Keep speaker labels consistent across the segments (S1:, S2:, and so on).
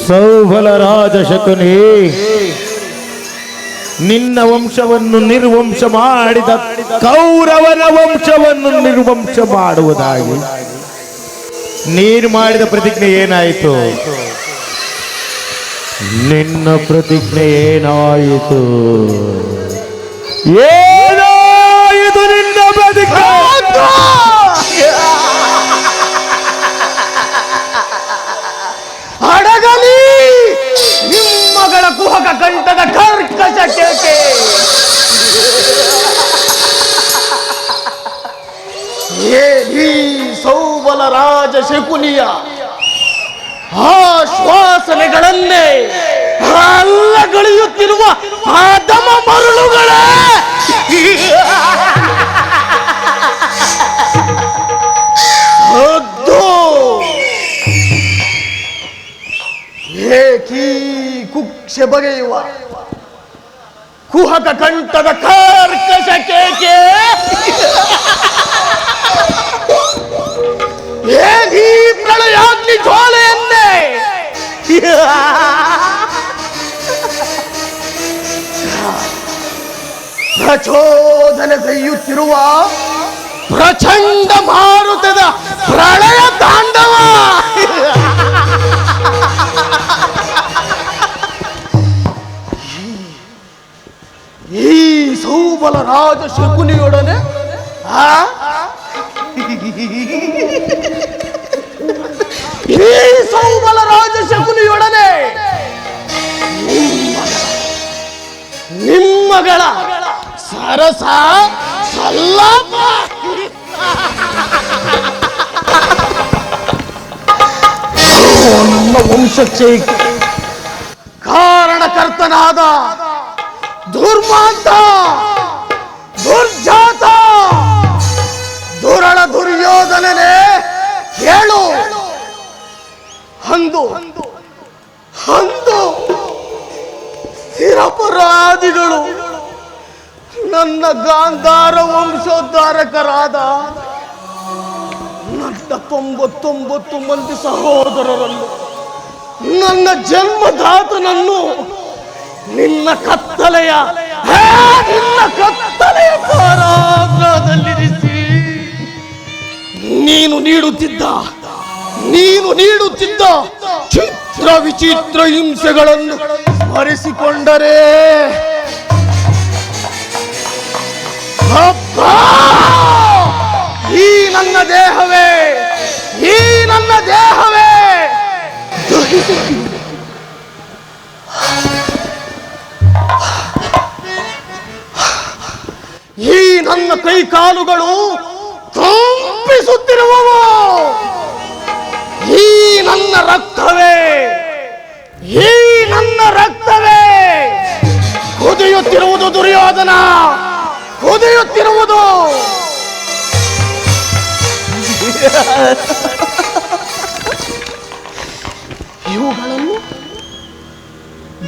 S1: ಸೌಬಲ ರಾಜ ಶಕುನಿ, ನಿನ್ನ ವಂಶವನ್ನು ನಿರ್ವಂಶ ಮಾಡಿದ ಕೌರವನ ವಂಶವನ್ನು ನಿರ್ವಂಶ ಮಾಡುವುದಾಗಿ ನೀನು ಮಾಡಿದ ಪ್ರತಿಜ್ಞೆ ಏನಾಯಿತು? ನಿನ್ನ ಪ್ರತಿಜ್ಞೆ ಏನಾಯಿತು? ಏನಾಯಿತು ನಿನ್ನ ಪ್ರತಿಜ್ಞೆ?
S2: ಅಡಗಲಿ ನಿಮ್ಮಗಳ ಕುಹಕ ಕಂಠದ ಕರ್ಕಶ ಕೇಕೆ. ಈ ಸೌಬಲ ರಾಜ ಶಕುನಿಯ ಆಶ್ವಾಸನೆಗಳನ್ನೇ ಅಲ್ಲಗಳೆಯುತ್ತಿರುವ ಆದಮ ಮರುಳುಗಳೇ, ಏಕೀ ಕುಕ್ಷೆ ಬಗೆಯುವ ಕುಹಕ ಕಂಠದ ಕರ್ಕಶ ಕೇಕೆ, ಏಕೀ ಪ್ರಳಯಾಗ್ನಿ ಜ್ವಾಲೆಯನ್ನೇ ಪ್ರಚೋದನೆಗೈಯುತ್ತಿರುವ ಪ್ರಚಂಡ ಮಾರುತದ ಪ್ರಳಯ ತಾಂಡವ. ಈ ಸೌಬಲ ರಾಜ ಶಕುನಿಯೊಡನೆ ಈ ಸೌಬಲ ರಾಜ ಶಕುನಿಯೊಡನೆ ನಿಮ್ಮಗಳ ಸರಸ ಸಲ್ಲಾಪ. ನಮ್ಮ ವಂಶಕ್ಕೆ ಕಾರಣಕರ್ತನಾದ ದುರ್ಮಾಂತ, ದುರ್ಜಾತ, ದುರಳ ದುರ್ಯೋಧನನೇ ಹೇಳು. ಅಂದು ನಿರಪರಾಧಿಗಳು ನನ್ನ ಗಾಂಧಾರ ವಂಶೋದ್ಧಾರಕರಾದ ನನ್ನ 99 ಮಂದಿ ಸಹೋದರರನ್ನು, ನನ್ನ ಜನ್ಮದಾತನನ್ನು ನಿನ್ನ ಕತ್ತಲೆಯ ಕಾರಾಗೃಹದಲ್ಲಿರಿಸಿ ನೀನು ನೀಡುತ್ತಿದ್ದ ಚಿತ್ರ ವಿಚಿತ್ರ ಹಿಂಸೆಗಳನ್ನು ಸ್ಮರಿಸಿಕೊಂಡರೆ ಈ ನನ್ನ ದೇಹವೇ ಈ ನನ್ನ ಕೈ ಕಾಲುಗಳು ಕಂಪಿಸುತ್ತಿರುವವು. ಈ ನನ್ನ ರಕ್ತವೇ ಕುದಿಯುತ್ತಿರುವುದು. ದುರ್ಯೋಧನ ಕುದಿಯುತ್ತಿರುವುದು. ಇವುಗಳನ್ನು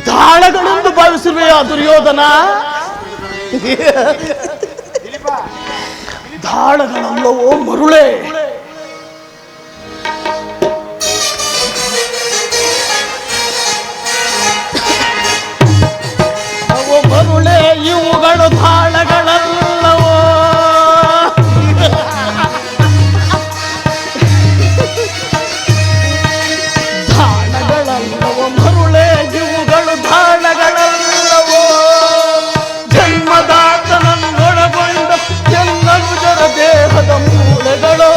S2: ದಾಳಗಳೆಂದು ಭಾವಿಸಿರುವೆಯಾ ದುರ್ಯೋಧನ? ದಾಳಗಳಲ್ಲವೋ ಮರುಳೇ? ಮರುಳೇ, ಇವುಗಳು ದಾಳಗಳಲ್ಲವೋ? ದಾಳಗಳಲ್ಲವೋ ಮರುಳೇ, ಇವುಗಳು ದಾಳಗಳಲ್ಲವೋ? ಜನ್ಮದಾತನನ್ನೊಳಗೊಂಡ ಎಲ್ಲ ದೇಹದ ಮೂಳೆಗಳು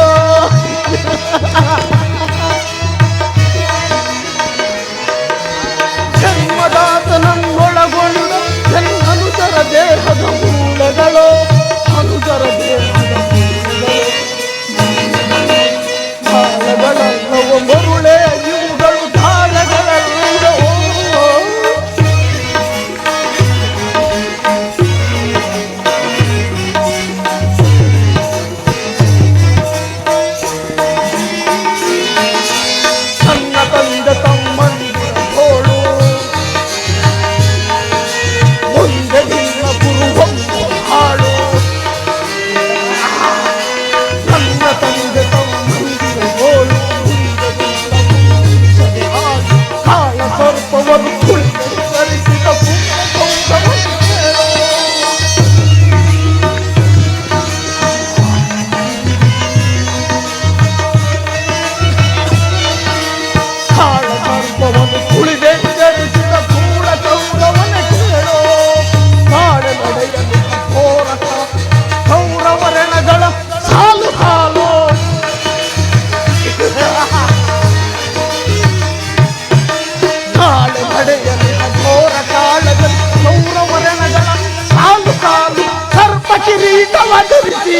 S2: ಕಿರೀಟವ ಧರಿಸಿ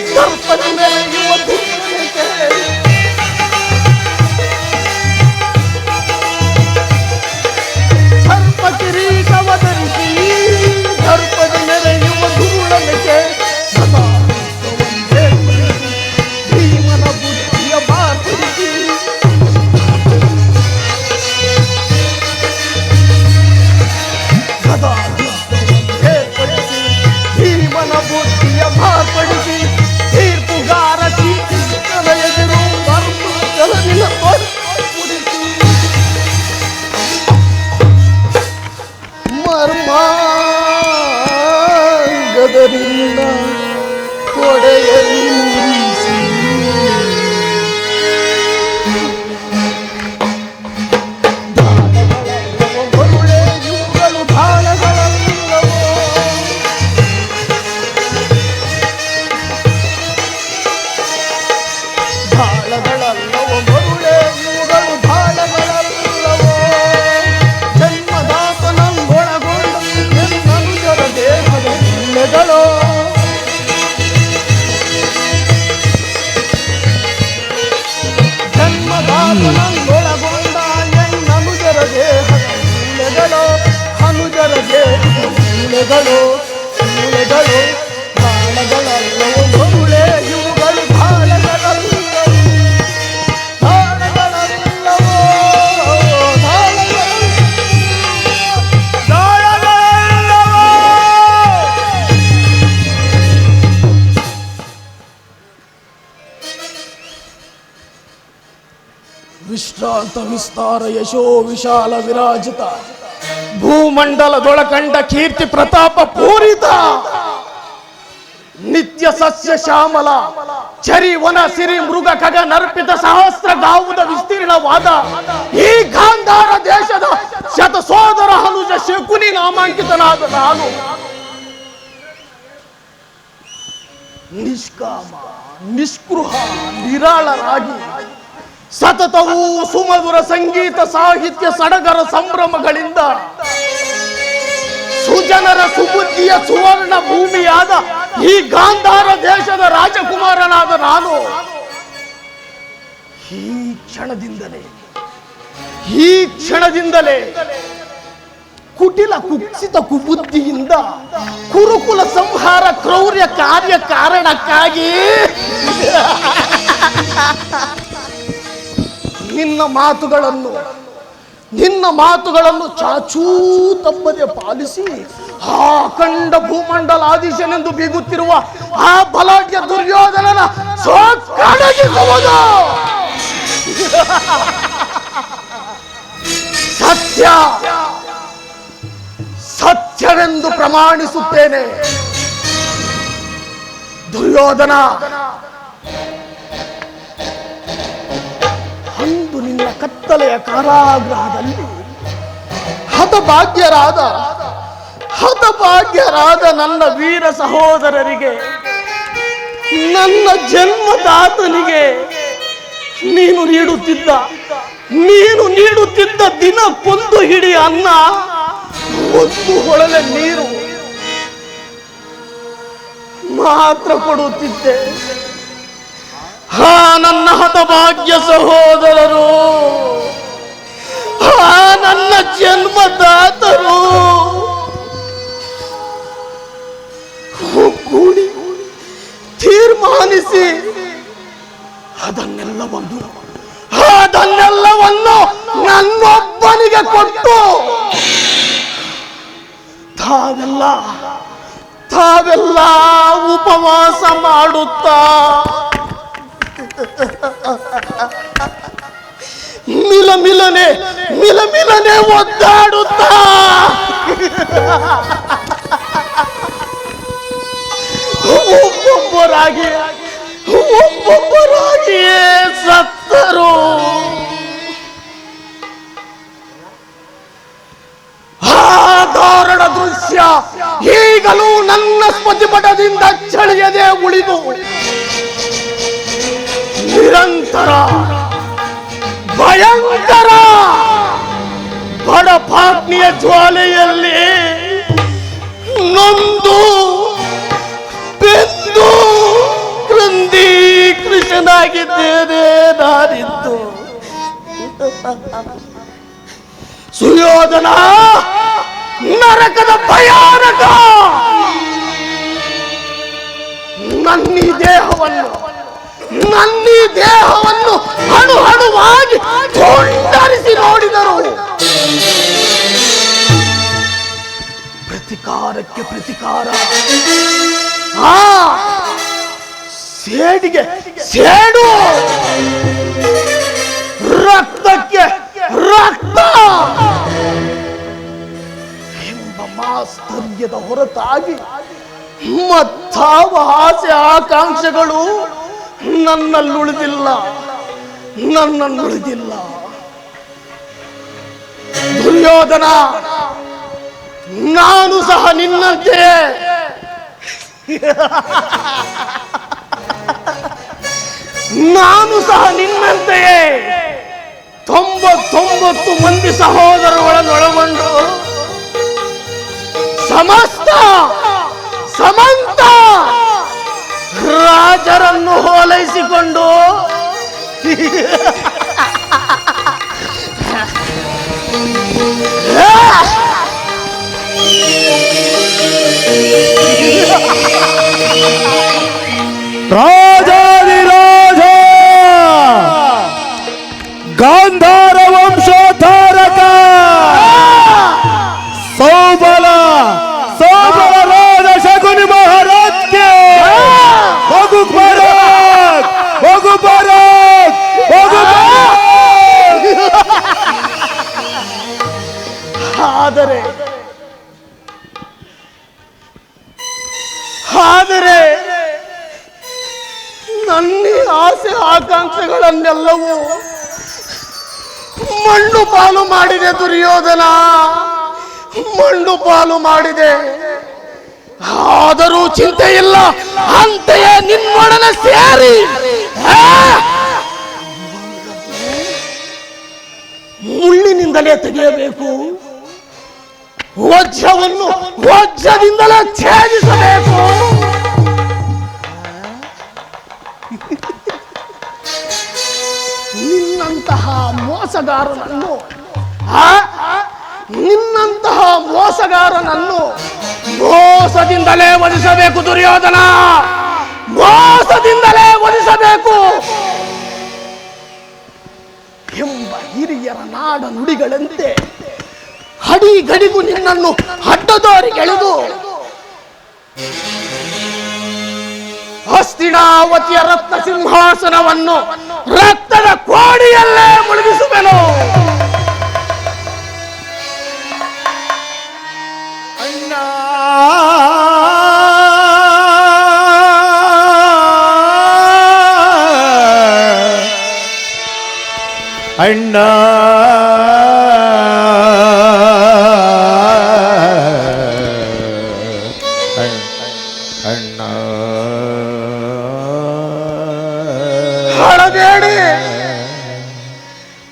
S2: ದರ್ಪದ ಮೆರೆಯುವ ಧೂಳನಿಗೆ ಸರ್ಪ ಕಿರೀಟವ ಧರಿಸಿ ದರ್ಪದ ಮೆರೆಯುವ ಧೂಳನಿಗೆ ಸದಾ ಭೀಮನ ಬುದ್ಧಿಯ ಮಾರ್ಪಡಿಸಿ ಸದಾ ಏರ್ಪಡಿಸಿ ಭೀಮನ ಬುದ್ಧಿಯ ಮಾರ್ಪಡಿಸಿ ತೀರ್ಪುಗಾರ ಶ್ರೀಕೃಷ್ಣನ ಎದುರು ಧರ್ಮನಿನ ತೋರಿಸಿ ಮರ್ಮಾಂಗದರಿಂದ ಕೊಡೆಯಲಿರಿಸಿ ಬರುಳೆ ಇವುಗಳು ದಾಳಗಳಲ್ಲವೋ ದಾಳಗಳಲ್ಲವೋ ಬರುಳೆ ಇವುಗಳು ದಾಳಗಳಲ್ಲವೋ ಜನ್ಮದಾತನೊಳಗೊಂಡ ಎನ್ನನುಜರ ದೇಹದ ಇಲ್ಲೆಗಳು ಜನ್ಮದಾತನೊಳಗೊಂಡ ಎನ್ನನುಜರ ದೇಹದ ಇಲ್ಲೆಗಳು ಅನುಜರ ದೇಹದ ಇಲ್ಲೆಗಳು ಇಲ್ಲೆಗಳು ದಾಳಗಳಲ್ಲವೋ ಬರುಳೆ ಇವುಗಳು ದಾಳಗಳಲ್ಲವೋ ದಾಳಗಳಲ್ಲವೋ ವಿಶ್ರಾಂತ ವಿಸ್ತಾರ ಯಶೋ ವಿಶಾಲ ವಿರಾಜಿತ ಭೂಮಂಡಲದೊಳಕಂಡ ಕೀರ್ತಿ ಪ್ರತಾಪ ಪೂರಿತ ನಿತ್ಯ ಸಸ್ಯ ಶ್ಯಾಮಲ ಚರಿ ವನ ಸಿರಿ ಮೃಗ ಖಗ ನರ್ಪಿತ ಸಹಸ್ರ ಗಾವುದ ವಿಸ್ತೀರ್ಣವಾದ ಈ ಗಾಂಧಾರ ದೇಶದ ಶತ ಸೋದರ ಹನುಜ ಶಕುನಿ ನಾಮಾಂಕಿತನಾದ ನಾನು ನಿಷ್ಕಾಮ ನಿಷ್ಕೃಹ ನಿರಾಳರಾಗಿ ಸತತವೂ ಸುಮಧುರ ಸಂಗೀತ ಸಾಹಿತ್ಯ ಸಡಗರ ಸಂಭ್ರಮಗಳಿಂದ ಸುಜನರ ಸುಬುದ್ಧಿಯ ಸುವರ್ಣ ಭೂಮಿಯಾದ ಈ ಗಾಂಧಾರ ದೇಶದ ರಾಜಕುಮಾರನಾದ ನಾನು ಈ ಕ್ಷಣದಿಂದಲೇ ಕುಟಿಲ ಕುಕ್ಷಿತ ಕುಬುದ್ಧಿಯಿಂದ ಕುರುಕುಲ ಸಂಹಾರ ಕ್ರೌರ್ಯ ಕಾರ್ಯ ಕಾರಣಕ್ಕಾಗಿ ನಿನ್ನ ಮಾತುಗಳನ್ನು ಚಾಚೂ ತಪ್ಪದೆ ಪಾಲಿಸಿ ಆ ಅಖಂಡ ಭೂಮಂಡಲಾಧೀಶನೆಂದು ಬೀಗುತ್ತಿರುವ ಆ ಬಲಾಢ್ಯ ದುರ್ಯೋಧನನ ಸೋತ್ಕಡಗಿಸುವುದು ಸತ್ಯವೆಂದು ಪ್ರಮಾಣಿಸುತ್ತೇನೆ. ದುರ್ಯೋಧನ, ಅಂದು ನಿನ್ನ ಕತ್ತಲೆಯ ಕಾರಾಗೃಹದಲ್ಲಿ ಹತಭಾಗ್ಯರಾದ ನನ್ನ ವೀರ ಸಹೋದರರಿಗೆ, ನನ್ನ ಜನ್ಮದಾತನಿಗೆ ನೀನು ನೀಡುತ್ತಿದ್ದ ದಿನಕ್ಕೊಂದು ಹಿಡಿ ಅನ್ನ, ಒಂದು ಹೊಳಲೆ ನೀರು ಮಾತ್ರ ಕೊಡುತ್ತಿದ್ದೆ. ನನ್ನ ಹತಭಾಗ್ಯ ಸಹೋದರರು, ನನ್ನ ಜನ್ಮದಾತರು ಒಗ್ಗೂಡಿ ತೀರ್ಮಾನಿಸಿ ಅದನ್ನೆಲ್ಲವನ್ನು ನನ್ನೊಬ್ಬನಿಗೆ ಕೊಟ್ಟು ತಾವೆಲ್ಲ ಉಪವಾಸ ಮಾಡುತ್ತಾ ಮಿಲಮಿಲನೆ ಒದ್ದಾಡುತ್ತಾ ಒಬ್ಬೊಬ್ಬರಾಗಿಯೇ ಸತ್ತರು. ಆ ದಾರುಣ ದೃಶ್ಯ ಈಗಲೂ ನನ್ನ ಸ್ಮೃತಿಪಟದಿಂದ ಚಳಿಯದೆ ಉಳಿದು ನಿರಂತರ ಭಯಂಕರ ಬಡಪಾಗ್ನಿಯ ಜ್ವಾಲೆಯಲ್ಲಿ ನೊಂದು ಸುಯೋಧನ ನರಕದ ಭಯಾನಕ ನನ್ನೀ ದೇಹವನ್ನು ಹಣು ಹಣುವಾಗಿ ತುಂಡರಿಸಿ ನೋಡಿದರು. ಪ್ರತಿಕಾರಕ್ಕೆ ಪ್ರತಿಕಾರ, ಸೇಡಿಗೆ ಸೇಡು, ರಕ್ತಕ್ಕೆ ರಕ್ತ ಎಂಬ ಮಾಸ್ತರ್ಯದ ಹೊರತಾಗಿ ಮತ್ತಾವ ಆಸೆ ಆಕಾಂಕ್ಷೆಗಳು ನನ್ನನ್ನುಳಿದಿಲ್ಲ. ದುರ್ಯೋಧನ, ನಾನು ಸಹ ನಿನ್ನಂತೆ ನಿನ್ನಂತೆಯೇ 99 ಮಂದಿ ಸಹೋದರಗಳನ್ನೊಳಗೊಂಡು ಸಮಂತ ರಾಜರನ್ನು ಹೋಲೈಸಿಕೊಂಡು
S1: ರಾಜಾಧಿರಾಜ ಗಾಂಧಾರ ವಂಶೋದ್ಧಾರಕ ಸೌಬಲ ರಾಜ ಶಕುನಿ ಮಹಾರಾಜ್ಗೆ ಹೋಗು ಭಾರತ್.
S2: ಆದರೆ ನನ್ನ ಆಸೆ ಆಕಾಂಕ್ಷೆಗಳನ್ನೆಲ್ಲವೂ ಮಣ್ಣು ಪಾಲು ಮಾಡಿದೆ ದುರ್ಯೋಧನ, ಮಣ್ಣು ಪಾಲು ಮಾಡಿದೆ. ಆದರೂ ಚಿಂತೆ ಇಲ್ಲ, ಅಂತೆಯೇ ನಿನ್ನೊಡನೆ ಸೇರಿ ಮುಳ್ಳಿನಿಂದಲೇ ತೆಗೆಯಬೇಕು, ವಜ್ರದಿಂದಲೇ ಛೇದಿಸಬೇಕು. ನಿನ್ನಂತಹ ಮೋಸಗಾರನನ್ನು ಮೋಸದಿಂದಲೇ ವಧಿಸಬೇಕು ದುರ್ಯೋಧನ, ಮೋಸದಿಂದಲೇ ವಧಿಸಬೇಕು ಎಂಬ ಹಿರಿಯರ ನಾಡ ನುಡಿಗಳಂತೆ ಹಡಿಗಡಿಗೂ ನಿನ್ನನ್ನು ಅಡ್ಡದಾರಿಗೆಳೆದು ಹಸ್ತಿನಾವತಿಯ ರತ್ನ ಸಿಂಹಾಸನವನ್ನು ರಕ್ತದ ಕೋಡಿಯಲ್ಲೇ ಮುಳುಗಿಸುವೆನು.
S1: ಅಣ್ಣ ಅಣ್ಣ ಅಣ್ಣ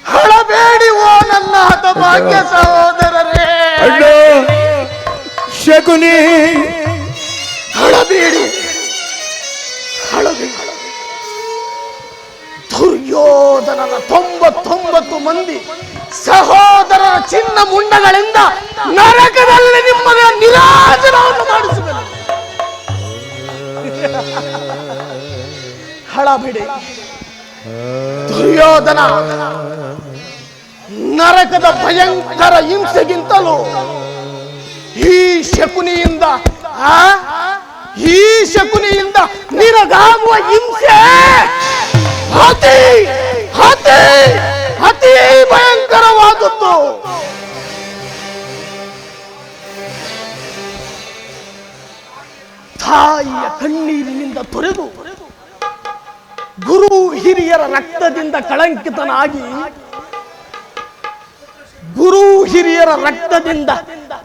S2: ಹಳಬೇಡಿ ಓ ನನ್ನ ಹತಭಾಗ್ಯ ಸಹೋದರರೇ.
S1: ಅಣ್ಣ ಶಕುನಿ
S2: ಹಳಬೇಡಿ. ದುರ್ಯೋಧನನ 99 ಮಂದಿ ಸಹೋದರರ ಚಿನ್ನ ಮುಂಡಗಳಿಂದ ನರಕದಲ್ಲಿ ನಿಮ್ಮನ್ನ ನಿರಾಜನವನ್ನು ಮಾಡಿಸುವೆನು. ಹಳಬೇಡಿ ದುರ್ಯೋಧನ, ನರಕದ ಭಯಂಕರ ಹಿಂಸೆಗಿಂತಲೂ ಈ ಶಕುನಿಯಿಂದ ನಿನಗಾಗುವ ಹಿಂಸೆ ಅತಿ ಭಯಂಕರವಾದದ್ದು. ತಾಯಿಯ ಕಣ್ಣೀರಿನಿಂದ ತೊರೆದು ಗುರು ಹಿರಿಯರ ರಕ್ತದಿಂದ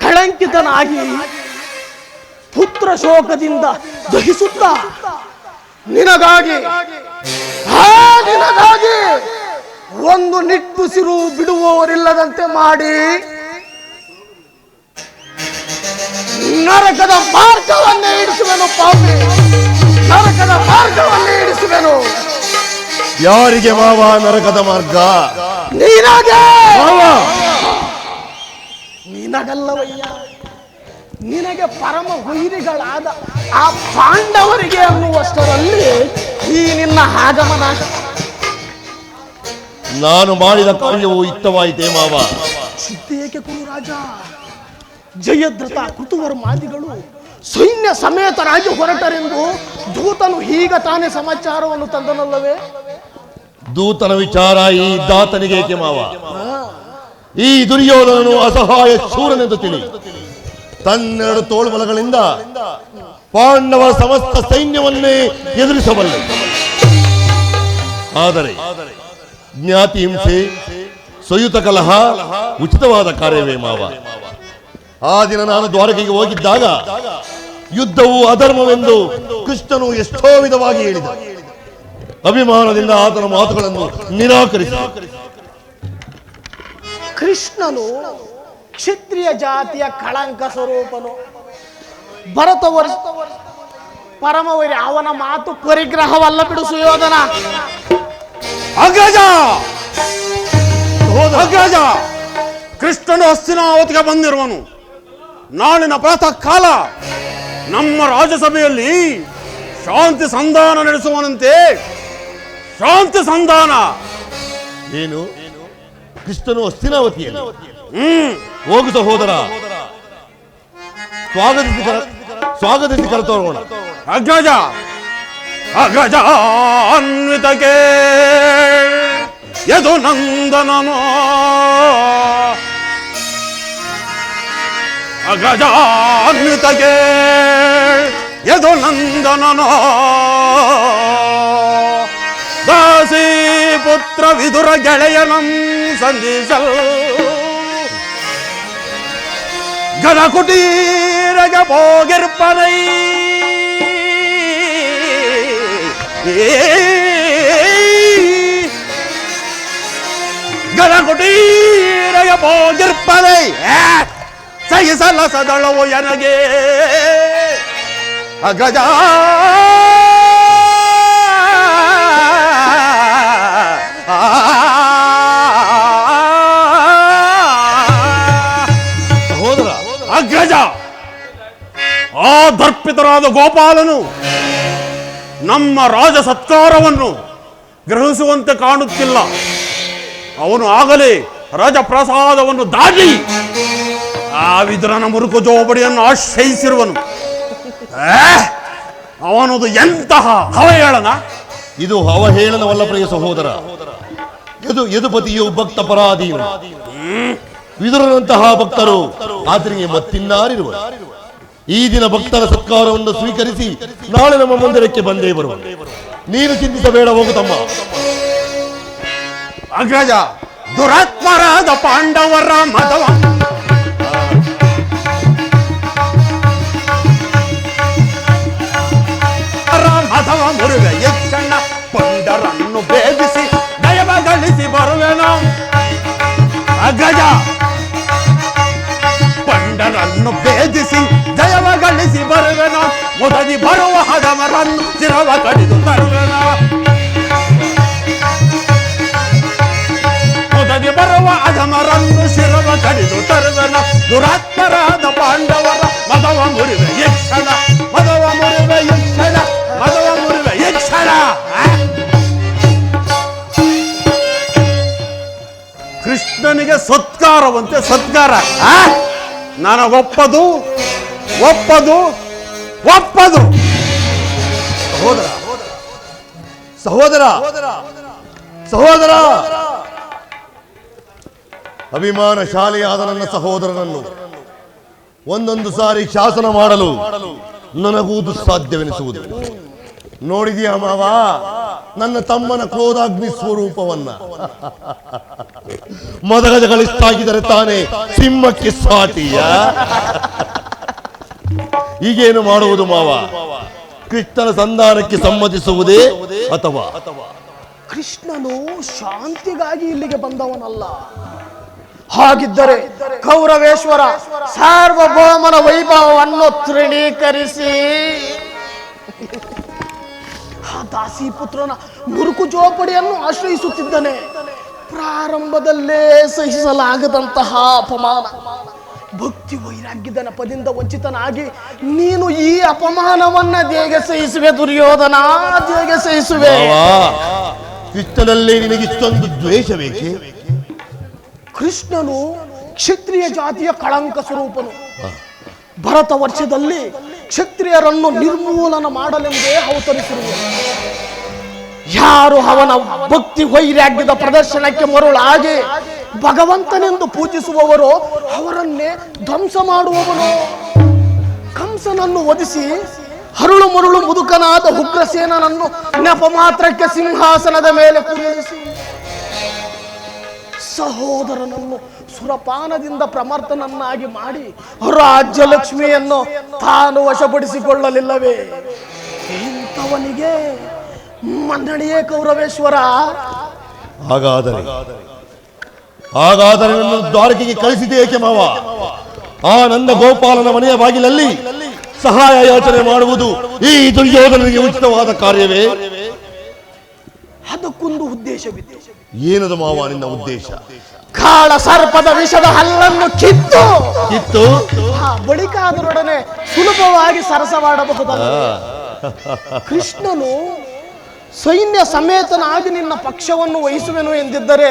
S2: ಕಳಂಕಿತನಾಗಿ ಪುತ್ರ ಶೋಕದಿಂದ ದಹಿಸುತ್ತಾ ನಿನಗಾಗಿ ಒಂದು ನಿಟ್ಟುಸಿರು ಬಿಡುವವರಿಲ್ಲದಂತೆ ಮಾಡಿ ನರಕದ ಮಾರ್ಗವನ್ನೇ ಇಡಿಸುವೆನು ಪಾಪಿ, ನರಕದ ಮಾರ್ಗವನ್ನೇ ಇಡಿಸುವೆನು.
S3: ಯಾರಿಗೆ ಮಾವ ನರಕದ ಮಾರ್ಗ?
S2: ನಿನಗೆ
S1: ಮಾವ
S2: ನಿನಗಲ್ಲವಯ್ಯ, ನಿನಗೆ ಪರಮ ವೈರಿಗಳಾದ ಆ ಪಾಂಡವರಿಗೆ ಅನ್ನುವಷ್ಟರಲ್ಲಿ ಈ ನಿನ್ನ ಆಗಮನ.
S1: ನಾನು ಮಾಡಿದ ಕಾರ್ಯವು ಇಷ್ಟವಾಯಿತೇ ಮಾವ?
S2: ಸಿದ್ಧೇಕೆ ಕುರುರಾಜ? ಜಯದ್ರಥ ಕೃತುವರ್ಮಾದಿಗಳು ಸೈನ್ಯ ಸಮೇತರಾಗಿ ಹೊರಟರೆಂದು ದೂತನು ಈಗ ತಾನೇ ಸಮಾಚಾರವನ್ನು ತಂದನಲ್ಲವೇ?
S1: ದೂತನ ವಿಚಾರ ಈ ದಾತನಿಗೆ ಏಕೆ ಮಾವ? ಈ ದುರ್ಯೋಧನನು ಅಸಹಾಯ ಶೂರನೆಂದು ತಿಳಿ ತನ್ನೆರಡು ತೋಳುಬಲಗಳಿಂದ ಪಾಂಡವ ಸಮಸ್ತ ಸೈನ್ಯವನ್ನೇ ಎದುರಿಸಬಲ್ಲ. ಆದರೆ ಜ್ಞಾತಿ ಹಿಂಸೆ, ಸಯುತ ಕಲಹ ಉಚಿತವಾದ ಕಾರ್ಯವೇ ಮಾವ? ಆ ದಿನ ನಾನು ದ್ವಾರಕೆಗೆ ಹೋಗಿದ್ದಾಗ ಯುದ್ಧವು ಅಧರ್ಮವೆಂದು ಕೃಷ್ಣನು ಎಷ್ಟೋ ವಿಧವಾಗಿ ಹೇಳಿದ. ಅಭಿಮಾನದಿಂದ ಆತನ ಮಾತುಗಳನ್ನು ನಿರಾಕರಿಸಿ
S2: ಕೃಷ್ಣನು ಕ್ಷತ್ರಿಯ ಜಾತಿಯ ಕಳಂಕ ಸ್ವರೂಪನು. ಭರತ ಪರಮವೈರಿ, ಅವನ ಮಾತು ಪರಿಗ್ರಹವಲ್ಲ ಬಿಡು ಸುಯೋಧನ.
S3: ಅಗ್ರಜ, ಅಗ್ರಜ, ಕೃಷ್ಣನು ಹಸ್ತಿನಾವತಿಗೆ ಬಂದಿರುವನು. ನಾಳಿನ ಪ್ರಾತಃ ಕಾಲ ನಮ್ಮ ರಾಜಸಭೆಯಲ್ಲಿ ಶಾಂತಿ ಸಂಧಾನ ನಡೆಸುವನಂತೆ. ಶಾಂತಿ ಸಂಧಾನ
S1: ಏನು? ಕೃಷ್ಣನು ಹಸ್ತಿನಾವತಿಯಲ್ಲಿ? ಹೋಗು ಸಹೋದರ, ಸ್ವಾಗತಿಸಿ ಕರೆತೋರೋಣ.
S3: ಅಗ್ರಜ, ಅಗ್ರಜ ಅನ್ವಿತಕ್ಕೆ ಯದು ನಂದನನೋ, ಅಗ್ರಜ ಅನ್ವಿತಕ್ಕೆ ಯದು ನಂದನನೋ, ದಾಸಿ ಪುತ್ರ ವಿದುರ ಗೆಳೆಯನಂ ಸಂಧಿಸಲ್, ಗಣ ಕುಟೀರಗೆ ಹೋಗಿರ್ಪನೈ, ಗಣ ಕುಟೀರಗೆ ಹೋಗಿರ್ಪನೈ, ಸಹಿಸಲ ಸದಳವು ಎನಗೆ ಅಗ್ರಜ. ಅಗ್ರಜ, ಆ ದರ್ಪಿತರಾದ ಗೋಪಾಲನು ನಮ್ಮ ರಾಜ ಸತ್ಕಾರವನ್ನು ಗ್ರಹಿಸುವಂತೆ ಕಾಣುತ್ತಿಲ್ಲ. ಅವನು ಆಗಲೇ ರಾಜಪ್ರಸಾದವನ್ನು ದಾಟಿ ಆ ವಿದುರನ ಮುರುಕು ಜೋಬಡಿಯನ್ನು ಆಶ್ರಯಿಸಿರುವನು. ಅವನದು ಎಂತಹ ಅವಹೇಳನ!
S1: ಇದು ಅವಹೇಳನವಲ್ಲ ಪ್ರಿಯ ಸಹೋದರ. ಯದುಪತಿಯು ಭಕ್ತ ಪರಾಧೀನ. ವಿದುರನಂತಹ ಭಕ್ತರು ಆತನಿಗೆ ಮತ್ತಿನ್ನಾರಿರುವ. ಈ ದಿನ ಭಕ್ತರ ಸತ್ಕಾರವನ್ನು ಸ್ವೀಕರಿಸಿ ನಾಳೆ ನಮ್ಮ ಮಂದಿರಕ್ಕೆ ಬಂದೇ ಬರುವ. ನೀನು ಚಿಂತಿಸಬೇಡ, ಹೋಗುತ್ತಮ್ಮ.
S3: ಅಗ್ರಜ, ದುರಾತ್ಮರಾದ ಪಾಂಡವರ ಮತವ ಮತವ ಮುರುವೆ ಯಕ್ಷಣ ಪಂಡರನ್ನು ಭೇದಿಸಿ ದಯವ ಗಳಿಸಿ ಬರುವೆನು. ಅಗ್ರಜ, ಪಂಡರನ್ನು ಭೇದಿಸಿ ದಯವ ಗಳಿಸಿ ಬರುವೆನು. ಮುದದಿ ಬರುವ ಹದಮರನ್ನು ಶಿರವ ಕಡಿದು ತರುವೆನು. ಮುದದಿ ಬರುವ ಅಧಮರನ್ನು ಶಿರವ ಕಡಿದು ತರುವೆನು. ದುರಾತ್ಮರಾದ ಪಾಂಡವರ ಮದವ ಮುರಿವೆ ಯಕ್ಷಣ, ಮದವ ಮುರಿವೆ ಯಕ್ಷಣ, ಮದವ ಮುರಿವೆ ಯಕ್ಷಣ. ಕೃಷ್ಣನಿಗೆ ಸತ್ಕಾರವಂತೆ ಸತ್ಕಾರ. ನನಗೊಪ್ಪದು ಒಪ್ಪದು ಒಪ್ಪದು.
S1: ಸಹೋದರ, ಸಹೋದರ, ಅಭಿಮಾನಶಾಲಿಯಾದ ನನ್ನ ಸಹೋದರನನ್ನು ಒಂದೊಂದು ಸಾರಿ ಶಾಸನ ಮಾಡಲು ನನಗೂ ದುಸ್ಸಾಧ್ಯವೆನಿಸುವುದು. ನೋಡಿದೆಯಾ ಮಾವ ನನ್ನ ತಮ್ಮನ ಕ್ರೋಧಾಗ್ನಿ ಸ್ವರೂಪವನ್ನ? ಮದಗಜಗಳಿಷ್ಟಾಗಿದ್ದರೆ ತಾನೇ ಸಿಂಹಕ್ಕೆ ಸಾಟಿಯ. ಈಗೇನು ಮಾಡುವುದು ಮಾವ? ಕೃಷ್ಣನ ಸಂಧಾನಕ್ಕೆ ಸಮ್ಮತಿಸುವುದೇ ಅಥವಾ?
S2: ಕೃಷ್ಣನು ಶಾಂತಿಗಾಗಿ ಇಲ್ಲಿಗೆ ಬಂದವನಲ್ಲ. ಹಾಗಿದ್ದರೆ ಕೌರವೇಶ್ವರ ಸಾರ್ವಭೌಮನ ವೈಭವವನ್ನು ತೃಣೀಕರಿಸಿ ಆ ದಾಸಿ ಪುತ್ರನ ಮುರುಕು ಜೋಪಡಿಯನ್ನು ಆಶ್ರಯಿಸುತ್ತಿದ್ದಾನೆ. ಪ್ರಾರಂಭದಲ್ಲೇ ಸಹಿಸಲಾಗದಂತಹ ಅಪಮಾನ, ಭಕ್ತಿ ವೈರಾಗ್ಯದ ನೆಪದಿಂದ ವಂಚಿತನಾಗಿ ನೀನು ಈ ಅಪಮಾನವನ್ನ ಹೇಗೆ ಸಹಿಸುವೆ ದುರ್ಯೋಧನ, ಹೇಗೆ ಸಹಿಸುವೆ?
S1: ಕೃಷ್ಣನಲ್ಲಿ ನಿನಗಿಷ್ಟೊಂದು ದ್ವೇಷಬೇಕೆ?
S2: ಕೃಷ್ಣನು ಕ್ಷತ್ರಿಯ ಜಾತಿಯ ಕಳಂಕ ಸ್ವರೂಪನು. ಭರತ ವರ್ಷದಲ್ಲಿ ಕ್ಷತ್ರಿಯರನ್ನು ನಿರ್ಮೂಲನ ಮಾಡಲೆಂದೇ ಅವತರಿಸಿರುವುದು. ಯಾರು ಅವನ ಭಕ್ತಿ ವೈರಾಗ್ಯದ ಪ್ರದರ್ಶನಕ್ಕೆ ಮರುಳಾಗಿ ಭಗವಂತನೆಂದು ಪೂಜಿಸುವವರು ಅವರನ್ನೇ ಧ್ವಂಸ ಮಾಡುವವನು. ಕಂಸನನ್ನು ವಧಿಸಿ ಹರುಳು ಮರುಳು ಮುದುಕನಾದ ಉಗ್ರಸೇನನನ್ನು ನೆಪ ಮಾತ್ರಕ್ಕೆ ಸಿಂಹಾಸನದ ಮೇಲೆ ಕುಳ್ಳಿರಿಸಿ ಸಹೋದರನನ್ನು ಸುರಪಾನದಿಂದ ಪ್ರಮರ್ತನನ್ನಾಗಿ ಮಾಡಿ ರಾಜ್ಯಲಕ್ಷ್ಮಿಯನ್ನು ತಾನು ವಶಪಡಿಸಿಕೊಳ್ಳಲಿಲ್ಲವೇ? ಇಂಥವನಿಗೆ ಮನ್ನಣೆಯೇ ಕೌರವೇಶ್ವರ.
S1: ಹಾಗಾದರೆ ನನ್ನ ದ್ವಾರಕೆಗೆ ಕಳಿಸಿದೆ ಏಕೆ ಮಾವ? ಆ ನಂದ ಗೋಪಾಲನ ಮನೆಯ ಬಾಗಿಲಲ್ಲಿ ಸಹಾಯ ಯಾಚನೆ ಮಾಡುವುದು ಈ ದುರ್ಯೋಧನನಿಗೆ ಉಚಿತವಾದ ಕಾರ್ಯವೇ?
S2: ಅದಕ್ಕೊಂದು ಉದ್ದೇಶವಿದೆ.
S1: ಏನದು ಮಾವ ನಿನ್ನ ಉದ್ದೇಶ?
S2: ಕಾಳ ಸರ್ಪದ ವಿಷದ ಹಲ್ಲನ್ನು ಕಿತ್ತು ಬಳಿಕ ಅದರೊಡನೆ ಸುಲಭವಾಗಿ ಸರಸವಾಡಬಹುದಲ್ಲ. ಕೃಷ್ಣನು ಸೈನ್ಯ ಸಮೇತನಾಗಿ ನಿನ್ನ ಪಕ್ಷವನ್ನು ವಹಿಸುವೆನು ಎಂದಿದ್ದರೆ,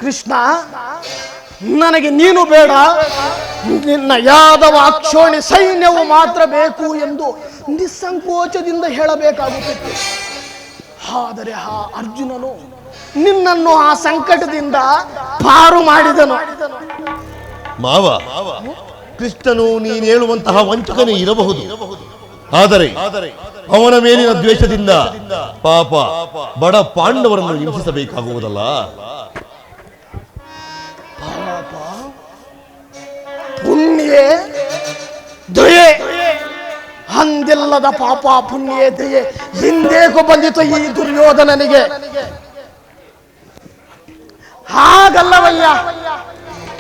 S2: ಕೃಷ್ಣ ನನಗೆ ನೀನು ಬೇಡ, ನಿನ್ನ ಯಾದವ ಅಕ್ಷೋಣಿ ಸೈನ್ಯವು ಮಾತ್ರ ಬೇಕು ಎಂದು ನಿಸ್ಸಂಕೋಚದಿಂದ ಹೇಳಬೇಕಾಗುತ್ತಿತ್ತು. ಆದರೆ ಆ ಅರ್ಜುನನು ನಿನ್ನನ್ನು ಆ ಸಂಕಟದಿಂದ ಪಾರು ಮಾಡಿದನು.
S1: ಮಾವ, ಕೃಷ್ಣನು ನೀನು ಹೇಳುವಂತಹ ವಂಚಕನೇ ಇರಬಹುದು, ಆದರೆ ಅವನ ಮೇಲಿನ ದ್ವೇಷದಿಂದ ಪಾಪ ಬಡ ಪಾಂಡವರನ್ನು ಹಿಂಸಿಸಬೇಕಾಗುವುದಲ್ಲ.
S2: ಪಾಪ ಪುಣ್ಯೇ ದಯೆ, ಅಂದಿಲ್ಲದ ಪಾಪ ಪುಣ್ಯೇ ದಯೆ ಹಿಂದೇಗೂ ಬಂದಿತು ಈ ದುರ್ಯೋಧನನಿಗೆ. ಹಾಗಲ್ಲವಯ್ಯ,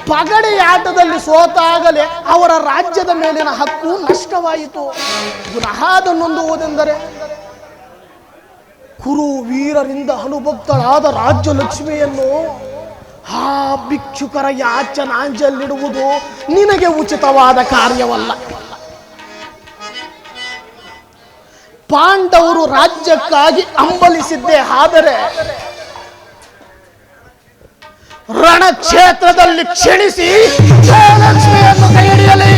S2: ಪಗಡಿ ಆಟದಲ್ಲಿ ಸೋತಾಗಲೇ ಅವರ ರಾಜ್ಯದ ಮೇಲಿನ ಹಕ್ಕು ನಷ್ಟವಾಯಿತು. ಪುನಃ ಅದನ್ನೊಂದುವುದೆಂದರೆ ಕುರು ವೀರರಿಂದ ಅನುಭಕ್ತಳಾದ ರಾಜ್ಯಲಕ್ಷ್ಮಿಯನ್ನು ಆ ಭಿಕ್ಷುಕರ ಯಾಚನಾಂಜಲಿಡುವುದು ನಿನಗೆ ಉಚಿತವಾದ ಕಾರ್ಯವಲ್ಲ. ಪಾಂಡವರು ರಾಜ್ಯಕ್ಕಾಗಿ ಹಂಬಲಿಸಿದ್ದೇ ಆದರೆ ರಣಕ್ಷೇತ್ರದಲ್ಲಿ ಕ್ಷಣಿಸಿ ಜಯಲಕ್ಷ್ಮಿಯನ್ನು ಕೈ ಹಿಡಿಯಲಿ.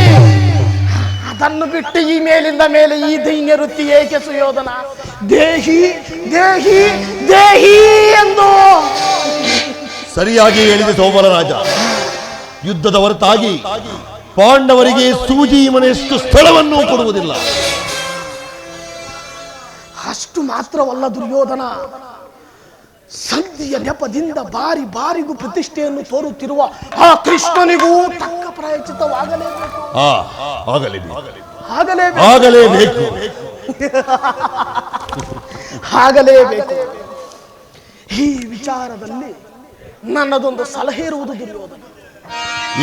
S2: ಅದನ್ನು ಬಿಟ್ಟು ಈ ಮೇಲಿಂದ ಮೇಲೆ ಈ ದೈನ್ಯ ವೃತ್ತಿ ಏಕೆ ಸುಯೋಧನ? ದೇಹಿ ದೇಹಿ ದೇಹಿ ಎಂದು
S1: ಸರಿಯಾಗಿ ಹೇಳಿದೆ ಸೋಮರರಾಜ. ಯುದ್ಧದ ಹೊರತಾಗಿ ಪಾಂಡವರಿಗೆ ಸೂಜಿ ಮನೆಯಷ್ಟು ಸ್ಥಳವನ್ನು ಕೊಡುವುದಿಲ್ಲ.
S2: ಅಷ್ಟು ಮಾತ್ರವಲ್ಲ ದುರ್ಯೋಧನ, ಸಂಧಿಯ ನೆಪದಿಂದ ಬಾರಿ ಬಾರಿಗೂ ಪ್ರತಿಷ್ಠೆಯನ್ನು ತೋರುತ್ತಿರುವ ಆ ಕೃಷ್ಣನಿಗೂ ತಕ್ಕ ಪ್ರಾಯಚಿತವಾಗಲೇಬೇಕು. ಆಗಲೇಬೇಕು. ಈ ವಿಚಾರದಲ್ಲಿ ನನ್ನದೊಂದು ಸಲಹೆ ಇರುವುದು ದುರ್ಯೋಧನ.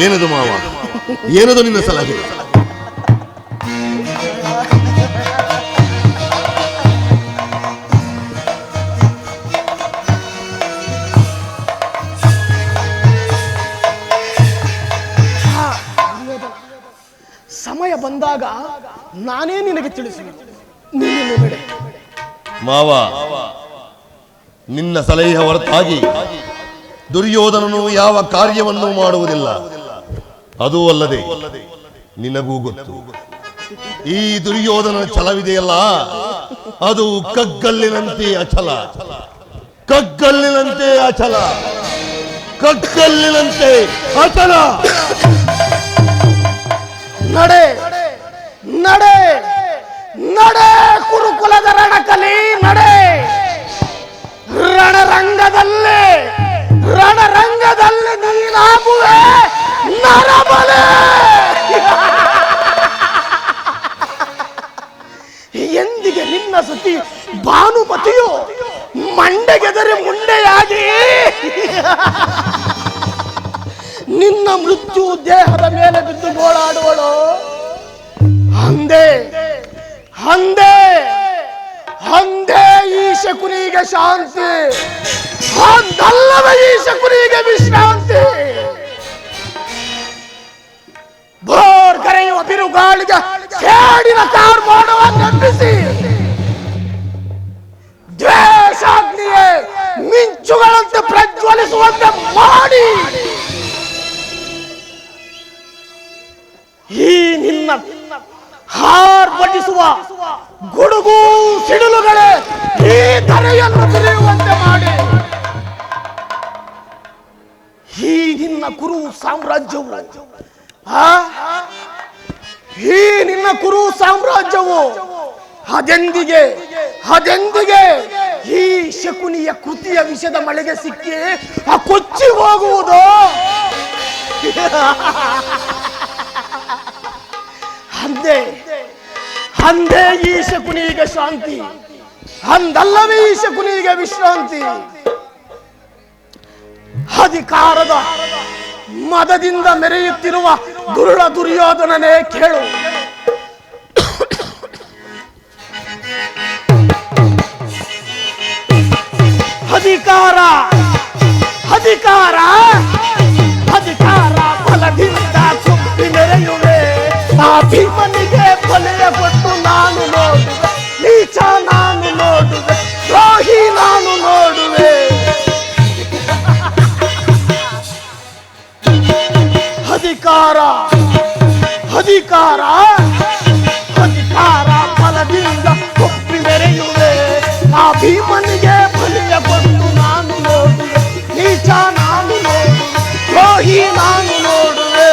S1: ಏನದು ಮಾವ? ಏನದು ನಿನ್ನ ಸಲಹೆ?
S2: ಸಮಯ ಬಂದಾಗ ನಾನೇ ನಿನಗೆ ತಿಳಿಸುವೆನು. ನೀನು ಬೇಡ
S1: ಮಾವ, ನಿನ್ನ ಸಲಹೆ ಹೊರತಾಗಿ ದುರ್ಯೋಧನನು ಯಾವ ಕಾರ್ಯವನ್ನು ಮಾಡುವುದಿಲ್ಲ. ಅದೂ ಅಲ್ಲದೆ ನಿನಗೂ ಗೊತ್ತು, ಈ ದುರ್ಯೋಧನ ಛಲವಿದೆಯಲ್ಲ, ಅದು ಕಗ್ಗಲ್ಲಿನಂತೆ ಅಚಲ, ಕಗ್ಗಲ್ಲಿನಂತೆ ಅಚಲ, ಕಗ್ಗಲ್ಲಿನಂತೆ ಅಚಲ.
S2: ನಡೆ ನಡೆ ನಡೆ ಕುರುಕುಲದ ರಣಕಲಿ ನಡೆ. ರಣರಂಗದಲ್ಲಿ ನೀನಾಗುವೆ ನರಬಲೆ. ಎಂದಿಗೆ ನಿನ್ನ ಸತಿ ಭಾನುಮತಿಯು ಮಂಡೆಗೆದರೆ ಮುಂಡೆಯಾಗಿ ನಿನ್ನ ಮೃತ್ಯು ದೇಹದ ಮೇಲೆ ಬಿದ್ದು ಗೋಳಾಡುವಳು. ಅಂದೇ ಈ ಶಕುನಿಗೆ ಶಾಂತಿ, ಅದಲ್ಲವೇ ಈ ಶಕುನಿಗೆ ವಿಶ್ರಾಂತಿ. ಬೋರ್ ಕರೆಯುವ ಬಿರುಗಾಳಿಗೆ ಸೇಡಿನ ಕಾರ್ಮೋಣವನ್ನೆಬ್ಬಿಸಿ ದ್ವೇಷಾಗ್ನಿಯೇ ಮಿಂಚುಗಳಂತೆ ಪ್ರಜ್ವಲಿಸುವಂತೆ ಮಾಡಿ ಈ ನಿನ್ನ ಹಾರ್ಪಡಿಸುವ ಗುಡುಗು ಸಿಡಿಲುಗಳೇ ಈ ಧರೆಯನ್ನು ತಿರುಗುವಂತೆ ಮಾಡಿ ಈ ನಿನ್ನ ಕುರು ಸಾಮ್ರಾಜ್ಯವು ಈ ನಿನ್ನ ಕುರು ಸಾಮ್ರಾಜ್ಯವು ಅದೆಂದಿಗೆ ಈ ಶಕುನಿಯ ಕೃತಿಯ ವಿಷದ ಮಳೆಗೆ ಸಿಕ್ಕಿ ಆ ಕೊಚ್ಚಿ ಹೋಗುವುದು? ಅಂದೇ ಈ ಶಕುನಿಗೆ ಶಾಂತಿ, ಅಂದಲ್ಲವೇ ಈ ಶಕುನಿಗೆ ವಿಶ್ರಾಂತಿ. ಅಧಿಕಾರದ ಮದದಿಂದ ಮೆರೆಯುತ್ತಿರುವ ದುರುಳ ದುರ್ಯೋಧನನೇ ಕೇಳು. ಅಧಿಕಾರ ಅಧಿಕಾರ ಅಧಿಕಾರ ಬಲದಿಂದ ಸುತ್ತಿ ಮೆರೆಯುವೆ. ಆ ಭೀಮನಿಗೆ ಬಲೆಯ ಕೊಟ್ಟು ನಾನು ನೋಡುವೆ, ನೀಚ ನಾನು ನೋಡುವೆ, ದ್ರೋಹಿ ನಾನು ನೋಡುವೆ. ಅಧಿಕಾರ ಅಧಿಕಾರ ಅಧಿಕಾರ ಬಲದಿಂದ ಕೊಪ್ಪಿ ಮೆರೆಯುವೆ. ಆ ಭೀಮನಿಗೆ ಬಲಿಯ ಕೊಟ್ಟು ನಾನು ನೋಡುವೆ, ನೀಚ ನಾನು ನೋಡುವೆ, ದ್ರೋಹಿ ನಾನು ನೋಡುವೆ.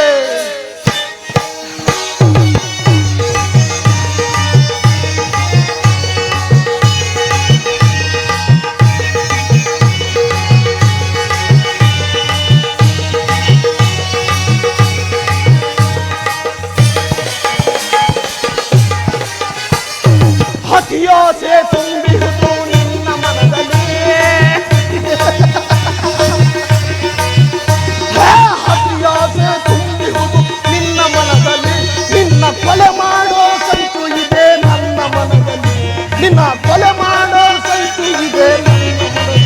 S2: ಅತಿಯಾಸೆ ತುಂಬಿರುವುದು ನಿನ್ನ ಮನದಲ್ಲಿ, ಅತಿಯಾಸೆ ತುಂಬಿರುವುದು ನಿನ್ನ ಮನದಲ್ಲಿ. ನಿನ್ನ ಕೊಲೆ ಮಾಡೋ ಸಂಚು ಇದೆ ನನ್ನ ಮನದಲ್ಲಿ, ನಿನ್ನ ಕೊಲೆ ಮಾಡೋ ಸಂಚು ಇದೆ ನನ್ನ ಮನದಲ್ಲಿ.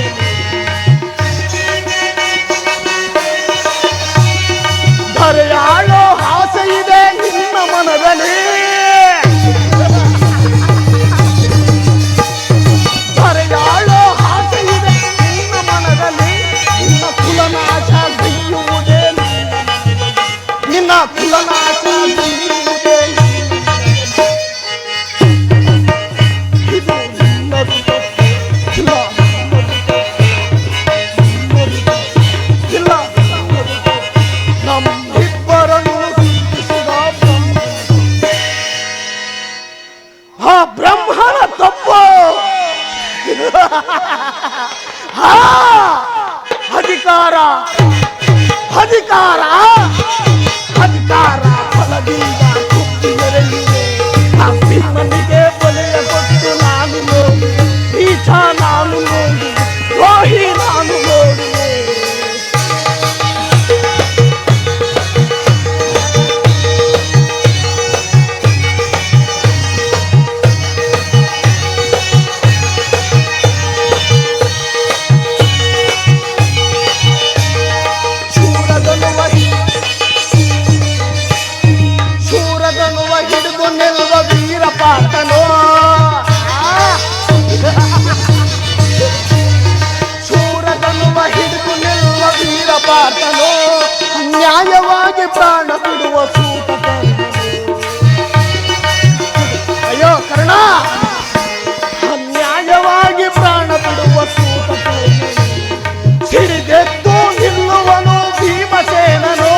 S2: ಧರೆಯಾಳೋ ಆಸೆ ಇದೆ ನಿನ್ನ ಮನದಲ್ಲಿ, ಧರೆಯಾಳೋ ಆಸೆ ಇದೆ ನಿನ್ನ ಮನದಲ್ಲಿ. ನಿನ್ನ ಕುಲನಾಶ ಗೈಯುವುದೇ ನಿನ್ನ ಕುಲನಾಶ ಗೈಯುವುದೇ ಇದು ನಿನ್ನದು ಇಲ್ಲ ಇಲ್ಲ ನಮ್ಮಿಬ್ಬರನ್ನು ಸೃಷ್ಟಿಸಿದ ಆ ಬ್ರಹ್ಮನ ತಪ್ಪು. ಅಧಿಕಾರ ಅಧಿಕಾರ ಅಧಿಕಾರ ಫಲದಿಂದ ಕುಪ್ಪಿ ಮೆರೆಯುವೆ. ಆ ಭೀಮನಿಗೆ ಬಲೆಯ ಕೊಟ್ಟು ನಾನು ನೋಡುವೆ, ನೀಚ ನಾನು ನೋಡುವೆ, ದ್ರೋಹಿ ನಾನು ನೋಡುವೆ. ಶೂರದನುವ ಹಿಡಿದು ನಿಲ್ಲುವ ವೀರಪಾತನೋ, ಶೂರದನುವ ಹಿಡಿದು ನಿಲ್ಲುವ ವೀರಪಾತನೋ, ನ್ಯಾಯವಾಗಿ ಪ್ರಾಣ ಬಿಡುವ ಸೂತಕನು. ಅಯ್ಯೋ ಕರ್ಣ, ಅನ್ಯಾಯವಾಗಿ ಪ್ರಾಣ ಬಿಡುವ ಸೂತಕನು. ಸಿಡಿದೆದ್ದು ನಿಲ್ಲುವನು ಭೀಮಸೇನನು,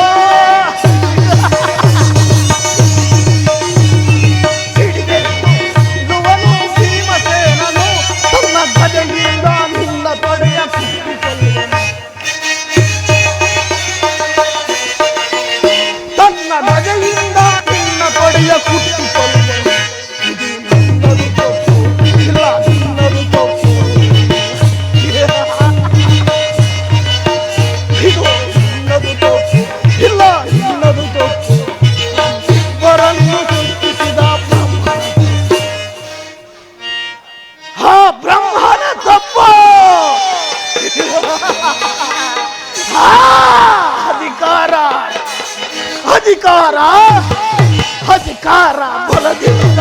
S2: ಸಿಡಿದೆದ್ದು ನಿಲ್ಲುವನು ಭೀಮಸೇನನು. ತನ್ನ ಗದೆಯಿಂದ ನಿನ್ನ ತೊಡೆಯ ಸುತ್ತಿಕೊಳ್ಳುವನು. ಅಧಿಕಾರ ಬಲದಿಂದ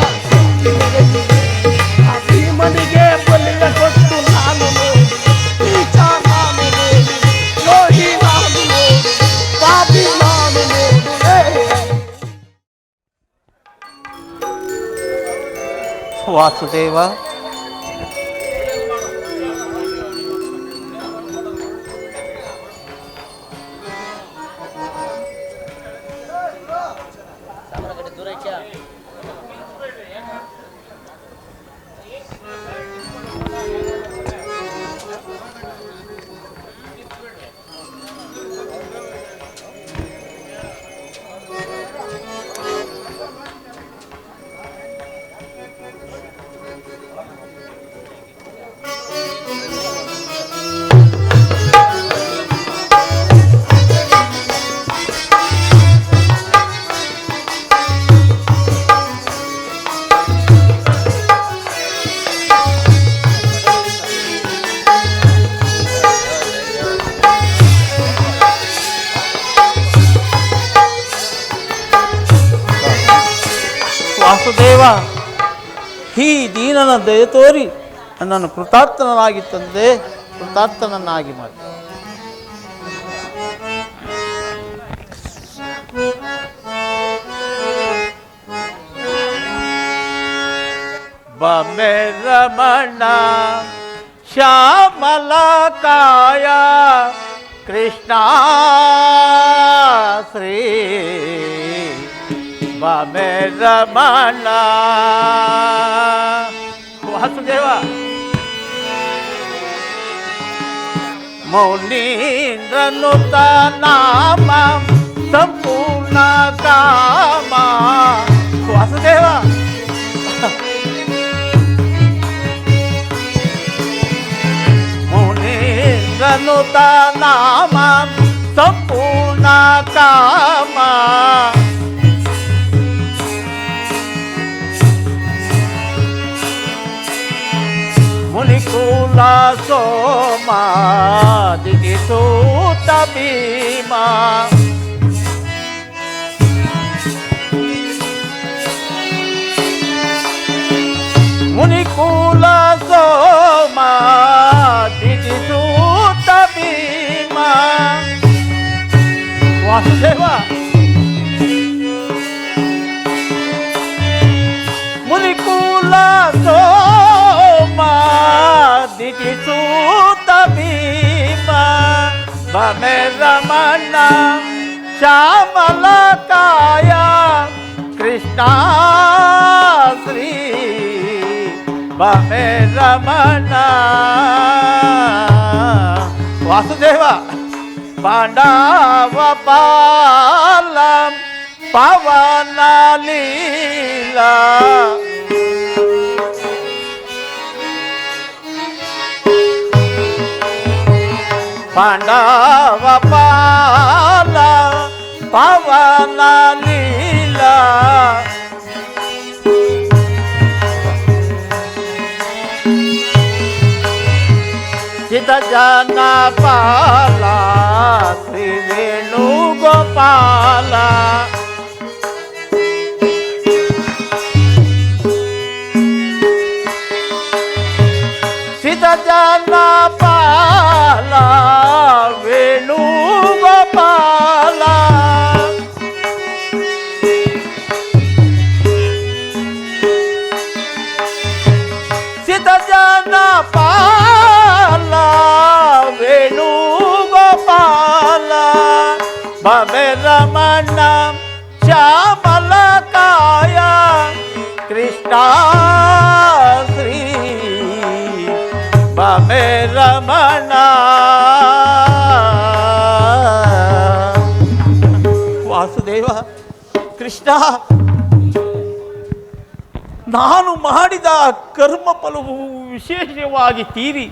S2: ಆ ಭೀಮನಿಗೆ ಬಲಿಯ ಕೊಟ್ಟು ನಾನು ನೀಚ ನಾನು ಯೋಗಿ ನಾನು ಪಾಪಿ ನಾನು
S4: ವಾಸುದೇವ, ವಾಸುದೇವ, ಈ ದೀನನ ದಯ ತೋರಿ ನನ್ನನ್ನು ಕೃತಾರ್ಥನಾಗಿ ತಂದೆ, ಕೃತಾರ್ಥನನ್ನಾಗಿ ಮಾಡಿ. ಬಮೆ ರಮಣ ಶ್ಯಾಮಲ ಕಾಯ ಕೃಷ್ಣ ಶ್ರೀ ಬಮೆ ರಮಣ. ವಾಸುದೇವ, ಮೌನೀಂದ್ರನುತ ನಾಮ ಸಂಪೂರ್ಣ ಕಾಮ. ವಾಸುದೇವ, ಮೌನೀಂದ್ರನುತ ನಾಮ ಸಂಪೂರ್ಣ ಕಾಮ. ಮುನಿಕುಲ ಸೋಮ ದಿಗಿಸೂತ ಭೀಮ. ಮುನಿಕುಲ ಸೋಮ ದಿಗಿಸೂತ ಭೀಮ. ವಾಸುದೇವ, ಮುನಿಕುಲ ಸೋಮ ದಿಗಿಸೂತ ಭೀಮ. ಬಮೆ ರಮಣ ಶ್ಯಾಮಲ ಕಾಯ ಕೃಷ್ಣ ಶ್ರೀ ಬಮೆ ರಮಣ. ವಾಸುದೇವ, ಪಾಂಡವ ಪಾಲ ಪವನ ಲೀಲಾ. ಪಾಂಡವ ಪಾಲ ಪವನ ಲೀಲಾ. ಚಿತ ಜನ ಪಾಲ ಶ್ರೀ ವೇಣುಗೋಪಾಲ. ಚಿತ ಜನ ಪಾಲ ವೇಣುಗೋಪಾಲ. ಚಿತ ಜನ ಪಾಲ ವೇಣುಗೋಪಾಲ. ಬಮೆ ರಮಣ ಶ್ಯಾಮಲ ಕಾಯ ಕೃಷ್ಣ ಶ್ರೀ ಬಮೆ ರಮಣ. ವಾಸುದೇವ, ಕೃಷ್ಣ, ನಾನು ಮಾಡಿದ ಕರ್ಮ ಫಲವು ವಿಶೇಷವಾಗಿ ತೀರಿ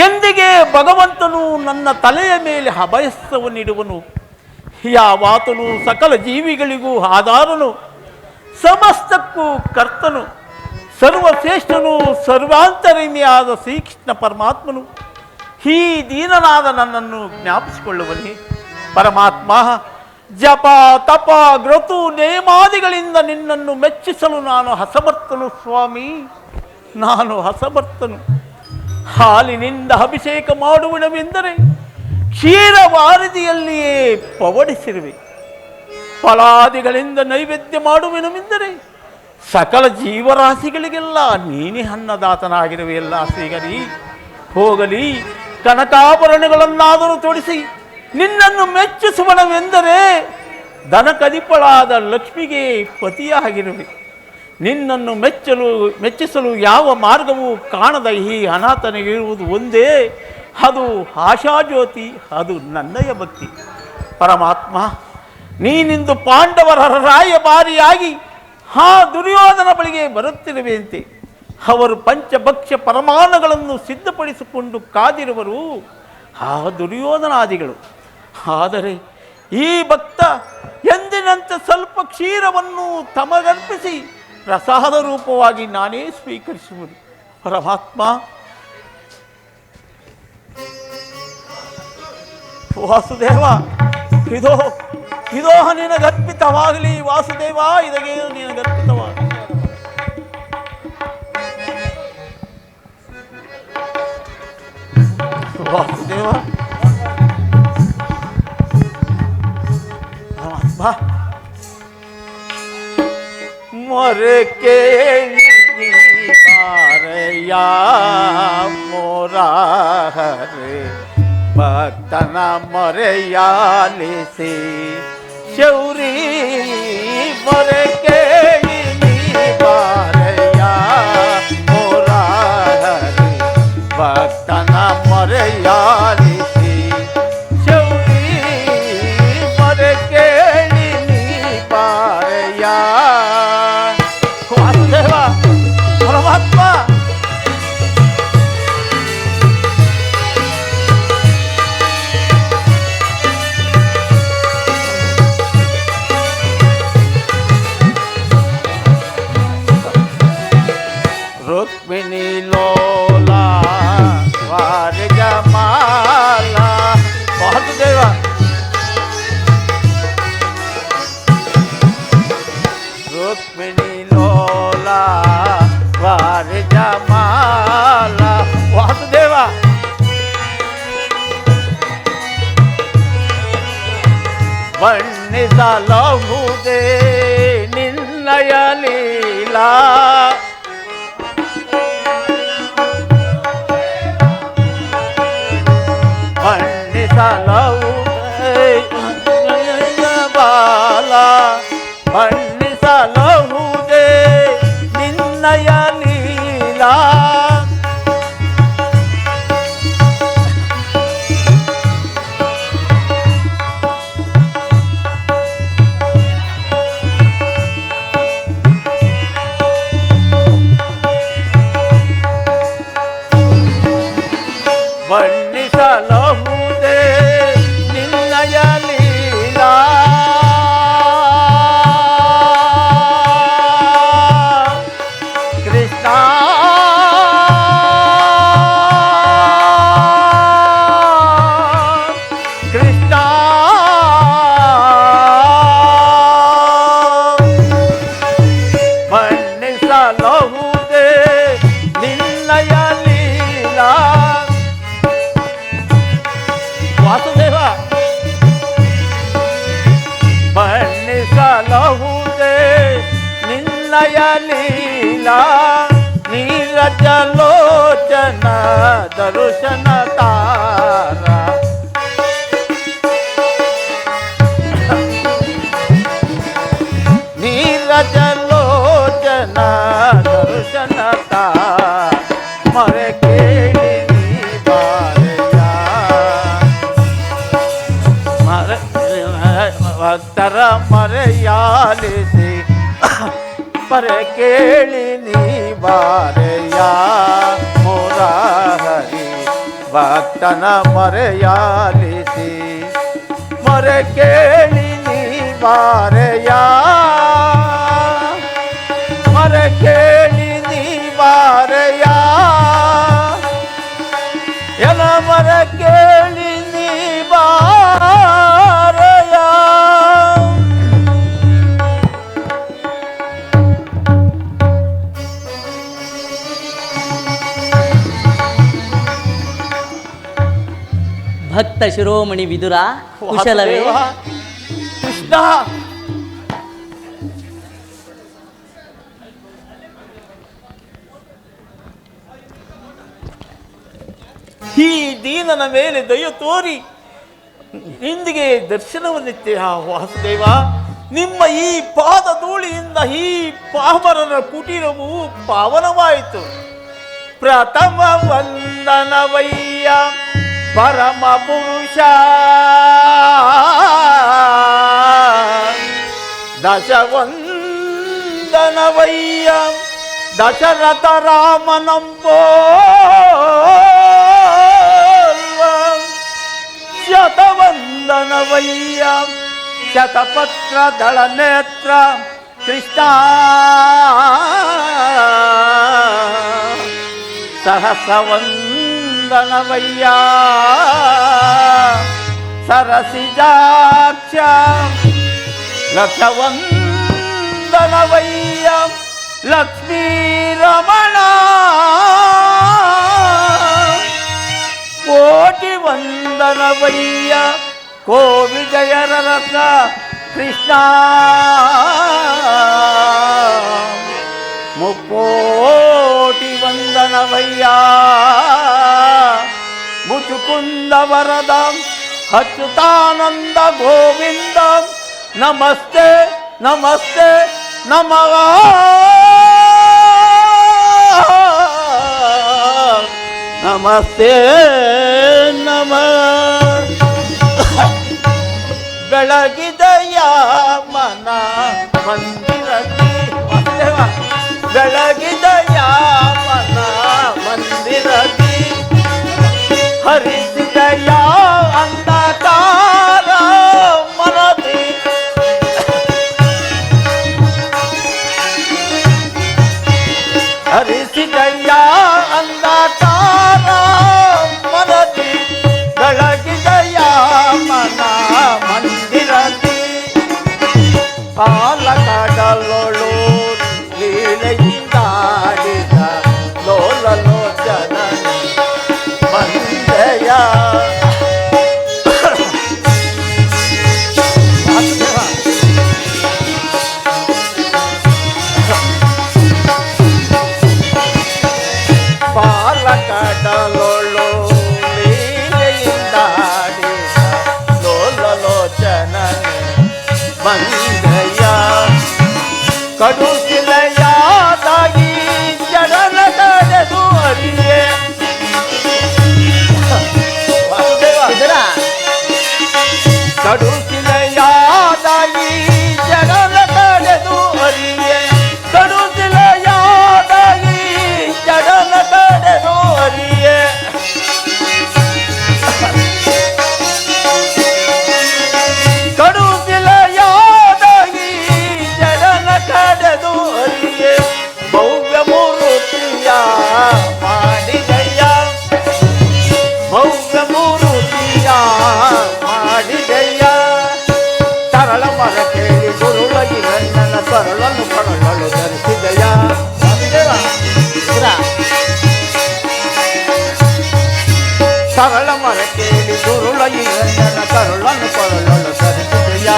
S4: ಎಂದಿಗೆ ಭಗವಂತನು ನನ್ನ ತಲೆಯ ಮೇಲೆ ಅಭಯಸ್ಥವನ್ನಿಡುವನು. ಯಾವಾತನು ಸಕಲ ಜೀವಿಗಳಿಗೂ ಆಧಾರನು, ಸಮಸ್ತಕ್ಕೂ ಕರ್ತನು, ಸರ್ವಶ್ರೇಷ್ಠನು, ಸರ್ವಾಂತರ್ಯಾಮಿಯಾದ ಶ್ರೀಕೃಷ್ಣ ಪರಮಾತ್ಮನು ಈ ದೀನನಾದ ನನ್ನನ್ನು ಜ್ಞಾಪಿಸಿಕೊಳ್ಳುವನೇ. ಪರಮಾತ್ಮ, ಜಪ ತಪ ಗ್ರತು ನೇಮಾದಿಗಳಿಂದ ನಿನ್ನನ್ನು ಮೆಚ್ಚಿಸಲು ನಾನು ಅಸಮರ್ಥನು ಸ್ವಾಮಿ, ನಾನು ಅಸಮರ್ಥನು. ಹಾಲಿನಿಂದ ಅಭಿಷೇಕ ಮಾಡುವನೆಂದರೆ ಕ್ಷೀರವಾರದಿಯಲ್ಲಿಯೇ ಪವಡಿಸಿರುವೆ. ಫಲಾದಿಗಳಿಂದ ನೈವೇದ್ಯ ಮಾಡುವೆನೆಂದರೆ ಸಕಲ ಜೀವರಾಶಿಗಳಿಗೆಲ್ಲ ನೀನೇ ಅನ್ನದಾತನಾಗಿರುವೆಯಲ್ಲ ಶ್ರೀಗರಿ. ಹೋಗಲಿ, ಕನಕಾಭರಣಗಳನ್ನಾದರೂ ತೊಡಿಸಿ ನಿನ್ನನ್ನು ಮೆಚ್ಚಿಸುವನವೆಂದರೆ ದನಕದಿಪಳಾದ ಲಕ್ಷ್ಮಿಗೆ ಪತಿಯಾಗಿರುವೆ. ನಿನ್ನನ್ನು ಮೆಚ್ಚಿಸಲು ಯಾವ ಮಾರ್ಗವೂ ಕಾಣದ ಈ ಅನಾಥನಿಗಿರುವುದು ಒಂದೇ, ಅದು ಆಶಾಜ್ಯೋತಿ, ಅದು ನನ್ನಯ ಭಕ್ತಿ. ಪರಮಾತ್ಮ, ನೀನಿಂದು ಪಾಂಡವರ ರಾಯಭಾರಿಯಾಗಿ ಆ ದುರ್ಯೋಧನ ಬಳಿಗೆ ಬರುತ್ತಿರುವೆಯಂತೆ. ಅವರು ಪಂಚಭಕ್ಷ್ಯ ಪರಮಾಣಗಳನ್ನು ಸಿದ್ಧಪಡಿಸಿಕೊಂಡು ಕಾದಿರುವರು ಆ ದುರ್ಯೋಧನಾದಿಗಳು. ಆದರೆ ಈ ಭಕ್ತ ಎಂದಿನಂತೆ ಸ್ವಲ್ಪ ಕ್ಷೀರವನ್ನು ತಮಗರ್ಪಿಸಿ ಪ್ರಸಾದ ರೂಪವಾಗಿ ನಾನೇ ಸ್ವೀಕರಿಸುವುದು. ಪರಮಾತ್ಮ, ವಾಸುದೇವ, ಇದೋ ಇದೋ ನಿನಗರ್ಪಿತವಾಗಲಿ. ವಾಸುದೇವ, ಇದಕ್ಕೆ ನಿನಗರ್ಪಿತವಾಗಲಿ. ವಾಸುದೇವ, ಪರಮಾತ್ಮ, ಮೊರೆ ಕೇಳಿ ಮಾರಯ್ಯ ಮೋರ ಹರೆ, ಭಕ್ತನ ಮೊರೆಯಾಲಿಸಿ ಶೌರಿ. ಮೊರೆ ಕೇಳಿ ಮಾರಯ್ಯ ಮೋರ ಹರೆ, ಭಕ್ತನ ಮೊರೆಯಾಲಿಸಿ ಶೌರಿ. ಮೊರೆ ಕೇಳಿ ಬಾರಯ್ಯ. ವಾಸುದೇವ, ಪರಮಾತ್ಮ, ರುಕ್ಮಿಣಿ ಲೋಲ ವಾರಜ ಮಾಲ. ವಾಸುದೇವ, ರುಕ್ಮಿಣಿ ಲೋಲ ವಾರಜ ಮಾಲ. ವಾಸುದೇವ, ಬಣ್ಣಿಸಲಹುದೇ ನಿನ್ನಯ ಲೀಲಾ. ಬಣ್ಣಿಸಲಹುದೇ ಬಾಲ, ಬಣ್ಣಿಸಲಹುದೇ ನಿನ್ನಯ ಲೀಲಾ. ಬಣ್ಣಿಸಲಹುದೇ ನಿನ್ನಯ ಲೀಲಾ. ಕೃಷ್ಣ, ಕೃಷ್ಣ, ಬಣ್ಣಿಸಲಹುದೇ ನಿನ್ನಯ ಲೀಲಾ. ವಾಸುದೇವ, ಬಣ್ಣಿಸಲಹುದೇ ನಿನ್ನಯ ಲೀಲಾ. ನೀರಜಲೋಚನ ದರ್ಶನ ತಾರ, ನೀರಜಲೋಚನ ದರ್ಶನ ತಾರ. ಮೊರೆ ಕೇಳಿ ಬಾರಯ್ಯ, ಭಕ್ತರ ಮೊರೆಯಾಲಿಸಿ. ಮೊರೆ ಕೇಳಿ ನೀ ಬಾರಯ್ಯ ಮೋರ ಹರಿ, ಭಕ್ತನ ಮೊರೆಯಾಲಿಸಿ. ಮೊರೆ ಕೇಳಿ ನೀ ಬಾರಯ್ಯ, ಮೊರೆ ಕೇಳಿ ನೀ ಬಾರಯ್ಯ. ಎಲ ಮೊರೆ ಕೇಳಿ ನೀ ಬಾರಯ್ಯ.
S5: ಭಕ್ತ ಶಿರೋಮಣಿ ವಿದುರ ಕುಶಲವೇ?
S4: ವಾಸುದೇವ, ಕೃಷ್ಣ ಈ ದೀನನ ಮೇಲೆ ದಯ ತೋರಿ ಇಂದಿಗೆ ದರ್ಶನವನ್ನಿತ್ತೆ ಆ ವಾಸುದೇವ. ನಿಮ್ಮ ಈ ಪಾದ ಧೂಳಿಯಿಂದ ಈ ಪಾಮರರ ಕುಟೀರವು ಪಾವನವಾಯಿತು. ಪ್ರಥಮ ವಂದನವಯ್ಯ ಪರಮ ಪುರುಷ, ದಶವಂದನವಯ್ಯ ದಶರಥ ರಾಮನಂಪೋ, ಶತವಂದನವಯ್ಯ ಶತಪತ್ರ ದಳ ನೇತ್ರ ಕೃಷ್ಣ, ಸಹಸ್ರವಂದನವಯ್ಯ ಸರಸಿಜಾಕ್ಷ, ಲಕ್ಷವಂದನವಯ್ಯ ಲಕ್ಷ್ಮೀ ರಮಣ, ಕೋಟಿ ವಂದನವಯ್ಯ ಕೋ ವಿಜಯರ ರಸ ಕೃಷ್ಣ, ಮುಕ್ಕೋಟಿ ವಂದನವಯ್ಯ ಮುಚುಕುಂದ ವರದ ಅಚ್ಯುತಾನಂದ ಗೋವಿಂದ, ನಮಸ್ತೆ ನಮಸ್ತೆ ನಮಃ, ನಮಸ್ತೆ ನಮಃ. ಬೆಳಗಿದಯ ಮನ ಮಂದಿರದಿ ವಾಸುದೇವ, ಬೆಳಗಿದಯ ಮನ ಮಂದಿರದಿ, ಹರಿಸಿದಯ ಅಂಧಕಾರ ಮನದಿ, ಹರಿಸಿದಯ ಅಂಧಕಾರ ಮನದಿ, ಬೆಳಗಿದಯ ಮನ ಮಂದಿರದಿ, ಕಾಲ ಕಡಲೊಳು ಲೀಲೆಯಿಂದಾಡಿದ ಲೋಲಲೋಚನ ಮಂದಯ. ಪಾಲಕಡಲೊಳು ಲೀಲೆಯಿಂದಾಡಿದ ಲೋಲಲೋಚನ ಮಂದಯ, ಕಡುಸಿಲೆಯಾದಾಗಿ ಜಡನ ಕಡೆದು ಅರಿಯೇ. ಕಡುಸಿಲೆಯಾದಾಗಿ ಜಡನ ಕಡೆದು ಅರಿಯೇ, ಕಡುಸಿಲೆಯಾದಾಗಿ ಜಡನ ಕಡೆದು ಅರಿಯೇ. ಕಡುಸಿಲೆಯಾದಾಗಿ ಜಡನ ಕಡೆದು ಅರಿಯೇ, ಭವ್ಯ ಮೂರುತಿಯ ಮಾಡಿದಯ್ಯ, ಭವ್ಯ ಮೂರುತಿಯ ಮಾಡಿದಯ್ಯ. ತರಳ ಮರ ಕೇಳಿ ಗುರುಳಗಿ ಗಣ್ಣನ ಸರಳನ್ನು ಕೊರಳಲು ಧರಿಸಿದಯ್ಯ. ಸರಳ ಮರ ಕೇಳಿ ಗುರುಳಗಿ ಗಣ್ಣನ ಕರುಳನ್ನು ಕೊರಳಲು ಧರಿಸಿದಯ್ಯ.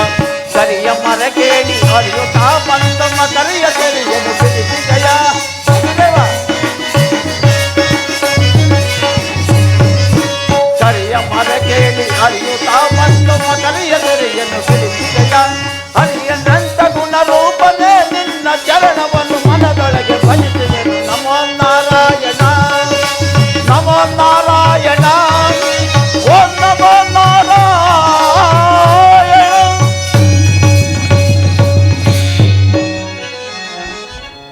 S4: ಕರಿಯ ಮರ ಕೇಳಿ ಅರಿಯುತ್ತಾ ಬಂದಮ್ಮ ಕರಿಯ ತೆರೆಯನ್ನು ಬಿಡಿಸಿದಯ್ಯ. ಕರಿಯ ಮರ ಕೇಳಿ ಅರಿಯುತ್ತಾ ಬಂದಮ್ಮ ಕರಿಯ ತೆರೆಯನ್ನು ಬಿಡಿಸಿದಯ್ಯ. ಹರಿಯನಂತ ಗುಣ ರೂಪನೇ ನಿನ್ನ ಚರಣವನ್ನು ಮನದೊಳಗೆ ಭಜಿಸಿದೆನು. ನಮೋ ನಾರಾಯಣ ನಮೋ ನಾರಾಯಣ ಓಂ ನಮೋ ನಾರಾಯಣ.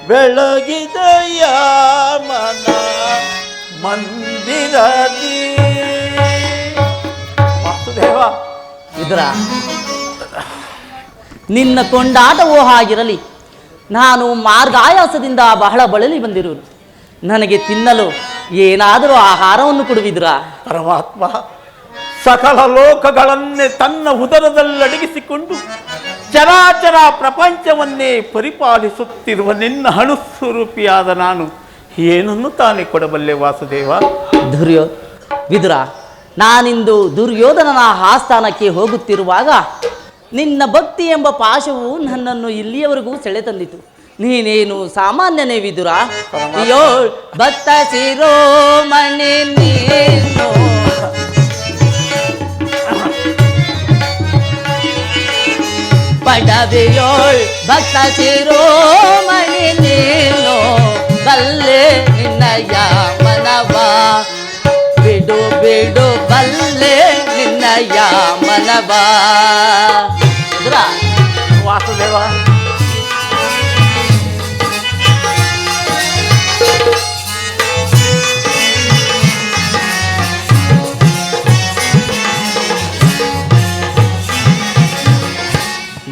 S4: ಬೆಳಗಿದಯ ಮನ ಮಂದಿರದಿ. ವಾಸುದೇವ,
S5: ವಿದುರ, ನಿನ್ನ ಕೊಂಡಾಟವೋ ಹಾಗಿರಲಿ. ನಾನು ಮಾರ್ಗಾಯಾಸದಿಂದ ಬಹಳ ಬಳಲಿ ಬಂದಿರುವುದು. ನನಗೆ ತಿನ್ನಲು ಏನಾದರೂ ಆಹಾರವನ್ನು ಕೊಡುವಿದುರ?
S4: ಪರಮಾತ್ಮ ಸಕಲ ಲೋಕಗಳನ್ನೇ ತನ್ನ ಉದರದಲ್ಲಡಗಿಸಿಕೊಂಡು ಚರಾಚರ ಪ್ರಪಂಚವನ್ನೇ ಪರಿಪಾಲಿಸುತ್ತಿರುವ ನಿನ್ನ ಅಣುಸ್ವರೂಪಿಯಾದ ನಾನು ಏನನ್ನು ತಾನೇ ಕೊಡಬಲ್ಲೆ ವಾಸುದೇವ?
S5: ಧುರ್ಯೋ ವಿದುರ, ನಾನಿಂದು ದುರ್ಯೋಧನನ ಆಸ್ಥಾನಕ್ಕೆ ಹೋಗುತ್ತಿರುವಾಗ ನಿನ್ನ ಭಕ್ತಿ ಎಂಬ ಪಾಶವು ನನ್ನನ್ನು ಇಲ್ಲಿಯವರೆಗೂ ಸೆಳೆತಂದಿತು. ನೀನೇನು ಸಾಮಾನ್ಯನೇ ವಿದುರ? ಅಯ್ಯೋ ಭಕ್ತ ಶಿರೋಮಣಿ ನೀನು, ಪಡವೆಯೋಳ್ ಭಕ್ತ ಶಿರೋಮಣಿ ನೀನು, ಬಲ್ಲೆ ನಿನ್ನಯ ಮನವ ಬಿಡು ಬಿಡು ಬಲ್ಲೆ ನಿನ್ನಯ ಮನವ.
S4: ವಾಸುದೇವ,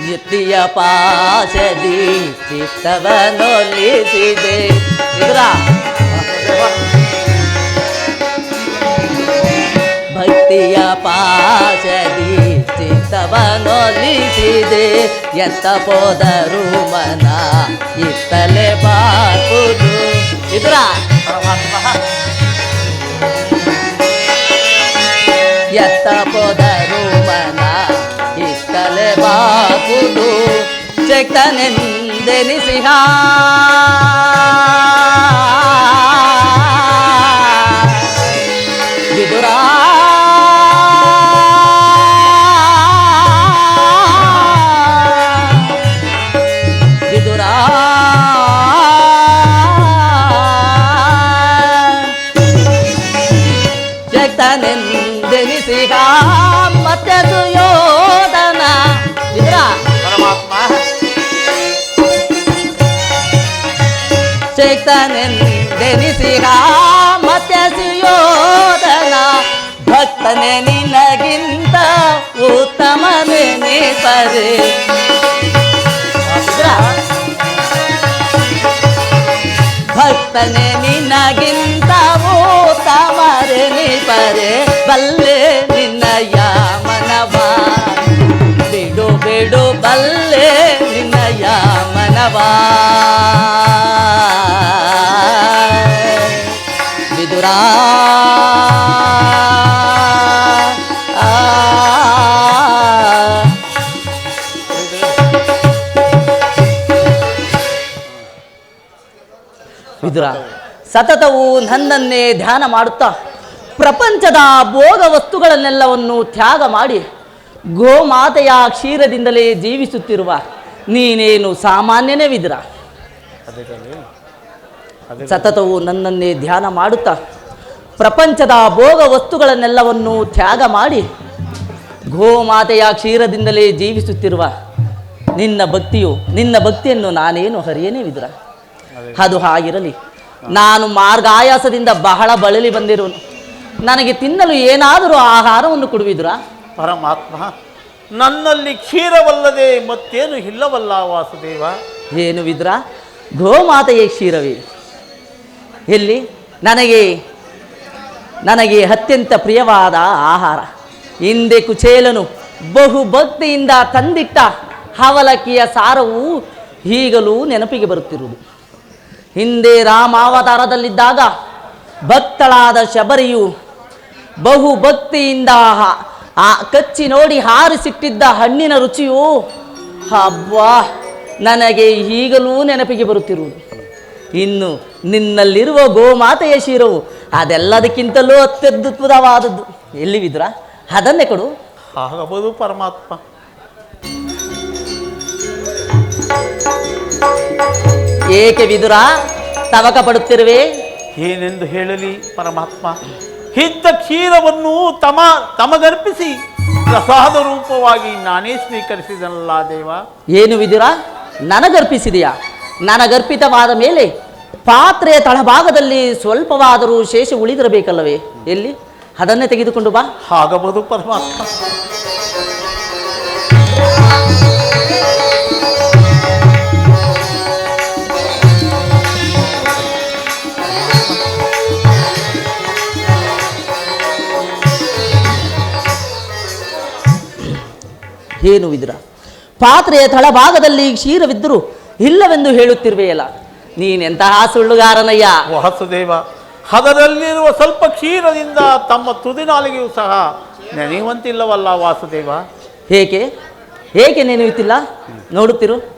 S5: ನಿತ್ಯ ಪಾಶದಿ ಚಿತ್ತವನೊಲಿಸಿದೆ. ಭಕ್ತಿಯ ಪಾಶದಿ ಚಿತ್ತವನೊಲಿಸಿದೆ. ಎತ್ತ ಹೋದರು ಮನ ಇತ್ತಲೆ ಬಾಪುದು. ಎತ್ತ ಹೋದರು ಮನ ಇತ್ತಲೆ ಬಾಪುದು. ಶಕ್ತನೆಂದೆನಿಸಿಹ ವಿದುರ, ವಿದುರ ಶಕ್ತನೆಂದೆನಿಸಿಹ ಮತ್ತೆ ಸುಯೋಧನ. ವಿದುರ
S4: ಪರಮಾತ್ಮ,
S5: ಶಕ್ತನೆಂದೆನಿಸಿಹ ಮತ್ತೆ ಸುಯೋಧನ. ಭಕ್ತನೆ ನಿನಗಿಂತ ಉತ್ತಮನೆನಿಸರೆ. ಭಕ್ತನೆ ನಿನಗಿಂತ ಉತ್ತಮರೆನಿಸರೆ. ಬಲ್ಲೆ ನಿನ್ನಯ ಮನವ ಬಿಡು ಬಿಡು ಬಲ್ಲೆ ನಿನ್ನಯ ಮನವ. ವಿದುರ ವಿದುರ, ಸತತವು ನನ್ನನ್ನೇ ಧ್ಯಾನ ಮಾಡುತ್ತಾ ಪ್ರಪಂಚದ ಭೋಗ ವಸ್ತುಗಳನ್ನೆಲ್ಲವನ್ನು ತ್ಯಾಗ ಮಾಡಿ ಗೋಮಾತೆಯ ಕ್ಷೀರದಿಂದಲೇ ಜೀವಿಸುತ್ತಿರುವ ನೀನೇನು ಸಾಮಾನ್ಯನೇ ವಿದುರ? ಸತತವು ನನ್ನನ್ನೇ ಧ್ಯಾನ ಮಾಡುತ್ತಾ ಪ್ರಪಂಚದ ಭೋಗ ವಸ್ತುಗಳನ್ನೆಲ್ಲವನ್ನು ತ್ಯಾಗ ಮಾಡಿ ಗೋಮಾತೆಯ ಕ್ಷೀರದಿಂದಲೇ ಜೀವಿಸುತ್ತಿರುವ ನಿನ್ನ ಭಕ್ತಿಯನ್ನು ನಾನೇನು ಹರಿಯನೇ ವಿದುರ? ಅದು ಹಾಗಿರಲಿ, ನಾನು ಮಾರ್ಗಾಯಾಸದಿಂದ ಬಹಳ ಬಳಲಿ ಬಂದಿರುವನು. ನನಗೆ ತಿನ್ನಲು ಏನಾದರೂ ಆಹಾರವನ್ನು ಕೊಡುವಿದುರ?
S4: ಪರಮಾತ್ಮ, ನನ್ನಲ್ಲಿ ಕ್ಷೀರವಲ್ಲದೆ ಮತ್ತೇನು ಇಲ್ಲವಲ್ಲ ವಾಸುದೇವ.
S5: ಏನು ವಿದುರ? ಗೋಮಾತೆಯ ಕ್ಷೀರವೇ ಎಲ್ಲಿ? ನನಗೆ ಅತ್ಯಂತ ಪ್ರಿಯವಾದ ಆಹಾರ. ಹಿಂದೆ ಕುಚೇಲನು ಬಹು ಭಕ್ತಿಯಿಂದ ತಂದಿಟ್ಟ ಅವಲಕ್ಕಿಯ ಸಾರವು ಈಗಲೂ ನೆನಪಿಗೆ ಬರುತ್ತಿರುವುದು. ಹಿಂದೆ ರಾಮಾವತಾರದಲ್ಲಿದ್ದಾಗ ಭಕ್ತಳಾದ ಶಬರಿಯು ಬಹು ಭಕ್ತಿಯಿಂದ ಕಚ್ಚಿ ನೋಡಿ ಹಾರಿಸಿಟ್ಟಿದ್ದ ಹಣ್ಣಿನ ರುಚಿಯು ಹಬ್ಬಾ ನನಗೆ ಈಗಲೂ ನೆನಪಿಗೆ ಬರುತ್ತಿರುವುದು. ಇನ್ನು ನಿನ್ನಲ್ಲಿರುವ ಗೋಮಾತೆಯ ಶಿರವು ಅದೆಲ್ಲದಕ್ಕಿಂತಲೂ ಅತ್ಯದ್ಭುತವಾದದ್ದು. ಎಲ್ಲಿ ವಿದುರ? ಅದನ್ನೇ ಕೊಡು.
S4: ಆಗಬಹುದು ಪರಮಾತ್ಮ.
S5: ಏಕೆ ವಿದುರ ತವಕ ಪಡುತ್ತಿರುವೆ?
S4: ಏನೆಂದು ಹೇಳಲಿ ಪರಮಾತ್ಮ, ಇದ್ದ ಕ್ಷೀರವನ್ನು ತಮಗರ್ಪಿಸಿ ಪ್ರಸಾದ ರೂಪವಾಗಿ ನಾನೇ ಸ್ವೀಕರಿಸಿದನಲ್ಲ ದೇವ.
S5: ಏನು ವಿದುರ, ನನಗರ್ಪಿಸಿದೆಯಾ? ನನಗರ್ಪಿತವಾದ ಮೇಲೆ ಪಾತ್ರೆಯ ತಳಭಾಗದಲ್ಲಿ ಸ್ವಲ್ಪವಾದರೂ ಶೇಷ ಉಳಿದಿರಬೇಕಲ್ಲವೇ? ಎಲ್ಲಿ? ಅದನ್ನೇ ತೆಗೆದುಕೊಂಡು ಬಾ.
S4: ಆಗಬಹುದು ಪರಮಾತ್ಮ.
S5: ಏನು ವಿದುರ, ಪಾತ್ರೆಯ ತಳಭಾಗದಲ್ಲಿ ಕ್ಷೀರವಿದ್ದರೂ ಇಲ್ಲವೆಂದು ಹೇಳುತ್ತಿರುವೆಯಲ್ಲ, ನೀನೆಂತಹ ಸುಳ್ಳುಗಾರನಯ್ಯ.
S4: ವಾಸುದೇವ, ಅದರಲ್ಲಿರುವ ಸ್ವಲ್ಪ ಕ್ಷೀರದಿಂದ ತಮ್ಮ ತುದಿನಾಲಿಗೆಯೂ ಸಹ ನೆನೆಯುವಂತಿಲ್ಲವಲ್ಲ ವಾಸುದೇವ.
S5: ಏಕೆ ಏಕೆ ನೆನೆಯುತ್ತಿಲ್ಲ? ನೋಡುತ್ತಿರು.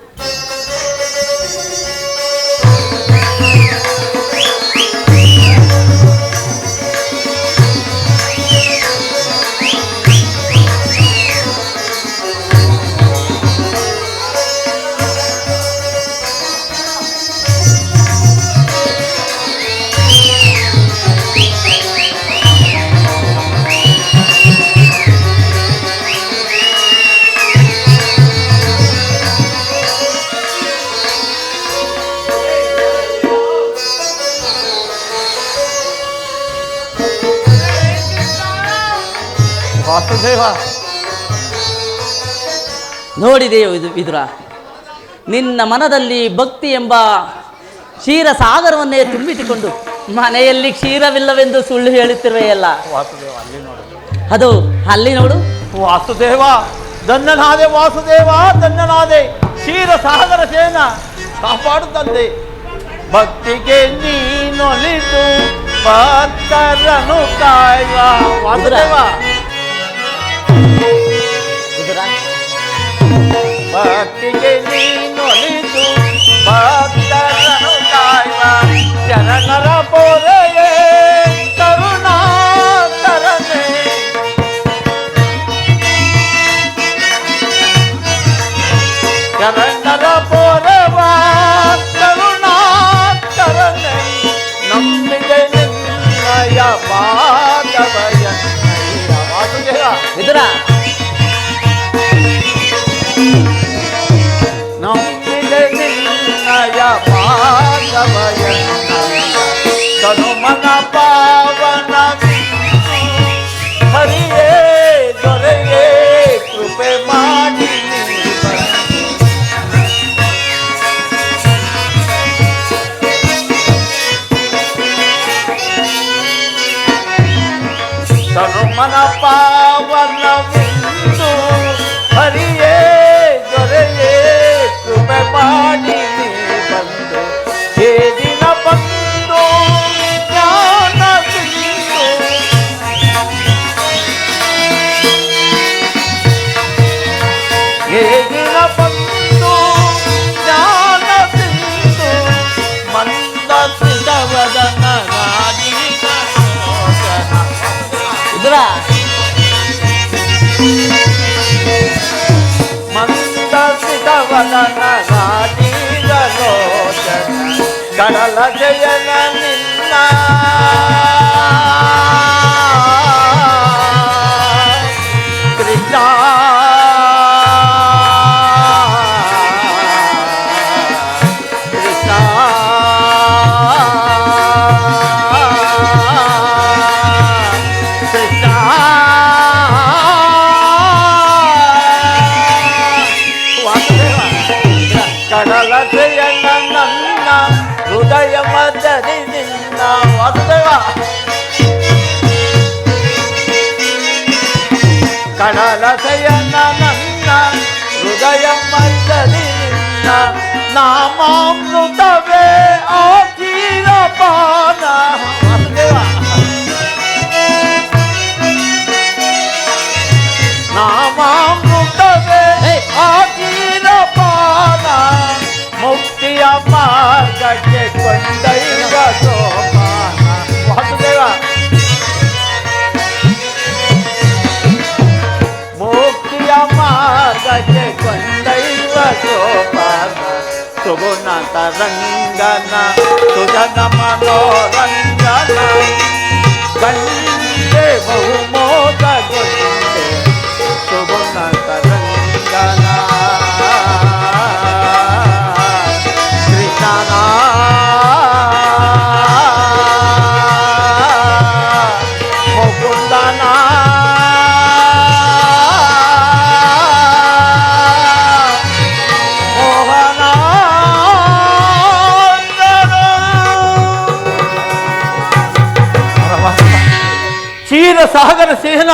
S4: ವಾಸುದೇವ,
S5: ನೋಡಿದೆಯೋ ಇದು ವಿದುರ, ನಿನ್ನ ಮನದಲ್ಲಿ ಭಕ್ತಿ ಎಂಬ ಕ್ಷೀರ ಸಾಗರವನ್ನೇ ತುಂಬಿಟ್ಟುಕೊಂಡು ಮನೆಯಲ್ಲಿ ಕ್ಷೀರವಿಲ್ಲವೆಂದು ಸುಳ್ಳು ಹೇಳುತ್ತಿರುವೆಯಲ್ಲ.
S4: ವಾಸುದೇವ ಅಲ್ಲಿ ನೋಡು.
S5: ಅದು ಅಲ್ಲಿ ನೋಡು.
S4: ವಾಸುದೇವ ಧನ್ಯನಾದೆ, ವಾಸುದೇವ ಧನ್ಯನಾದೆ. ಕ್ಷೀರ ಸಾಗರ ಸೇನ ಕಾಪಾಡುತ್ತಂತೆ. ಭಕ್ತಿಗೆ ನೀನೊಲಿದು ಭಕ್ತರನು ಕಾಯುವ ವಾಸುದೇವ.
S5: ವಿದುರ,
S4: ಭಕ್ತಿಗೆ ನೀನೊಲಿದು ಭಕ್ತರನು ಕಾಯುವ ಶರಣರ ಪೊರೆಯೇ ಕರುಣಾಕರನೇ. ಶರಣರ ಪೊರೆವ ಕರುಣಾಕರನೇ. ನಂಬಿದೆ ನಿನ್ನಯ ಪಾದವಯ ವಾಸುದೇವ.
S5: ವಿದುರ,
S4: ನಂಬಿದೆ ನಿನ್ನಯ ಪಾದವಯ ತನು ಮನ ಪಾವನ ಹರಿಯೇ ದೊರೆಯೇ ಕೃಪೆ ಮಾಡಿ ತನು ಮನ ಪಾವನವಿಂದು ಹರಿಯೇ ದೊರೆಯೇ ಕೃಪೆ ಮಾಡಿ ಬಂದು ಹೇ ದಿನ ಬಂದು ಜ್ಞಾನ ಸಿಂಧು ಹೇ ದಿನ ಬಂದು ಜ್ಞಾನ ಸಿಂಧು ಮಂದ ಸಿದವದನ
S5: ವಿದುರ,
S4: ಮಂದಸಿದವದನ ರಾಜೀವಲೋಚನ ಕಡಲ ಜಯನ ನಿನ್ನ ಕೃಷ್ಣ ಕೃಷ್ಣ ಕೃಷ್ಣ ಕಡಲ ಜಯನ ನನ್ನ ಹೃದಯ ಮದರಿ ನಿನ್ನ ವಾಸುದೇವ. ಕಡಲ ಜಯನ ನನ್ನ ಹೃದಯ ಮದರಿ ನಿನ್ನ ನಾಮಾಮೃತವೇ ಆಕೀರ ಪಾನ ವಾಸುದೇವ. ನಾಮಾಮೃತವೇ ಆಕೀರ ಪಾನ ಮುಕ್ತಿಯ ಮಾರ್ಗಕ್ಕೆ ಕೊಂಡೊಯ್ಯುವ ಸೋಪಾನ ವಾಸುದೇವ. ಮುಕ್ತಿಯ ಮಾರ್ಗಕ್ಕೆ ಕೊಂಡೊಯ್ಯುವ ಸೋಪಾನ ಸುಗುಣ ತರಂಗನ ಸುಜನ ಮನೋರಂಗನ ಕಂಡೆ ಬಹುಮೋದಗೊಂಡೆ ಸುಗುಣ ತರಂಗನ ಕೃಷ್ಣನ ಮುಕುಂದನ ಮೋಹನ ಕ್ಷೀರಸಾಗರ ಸೇನ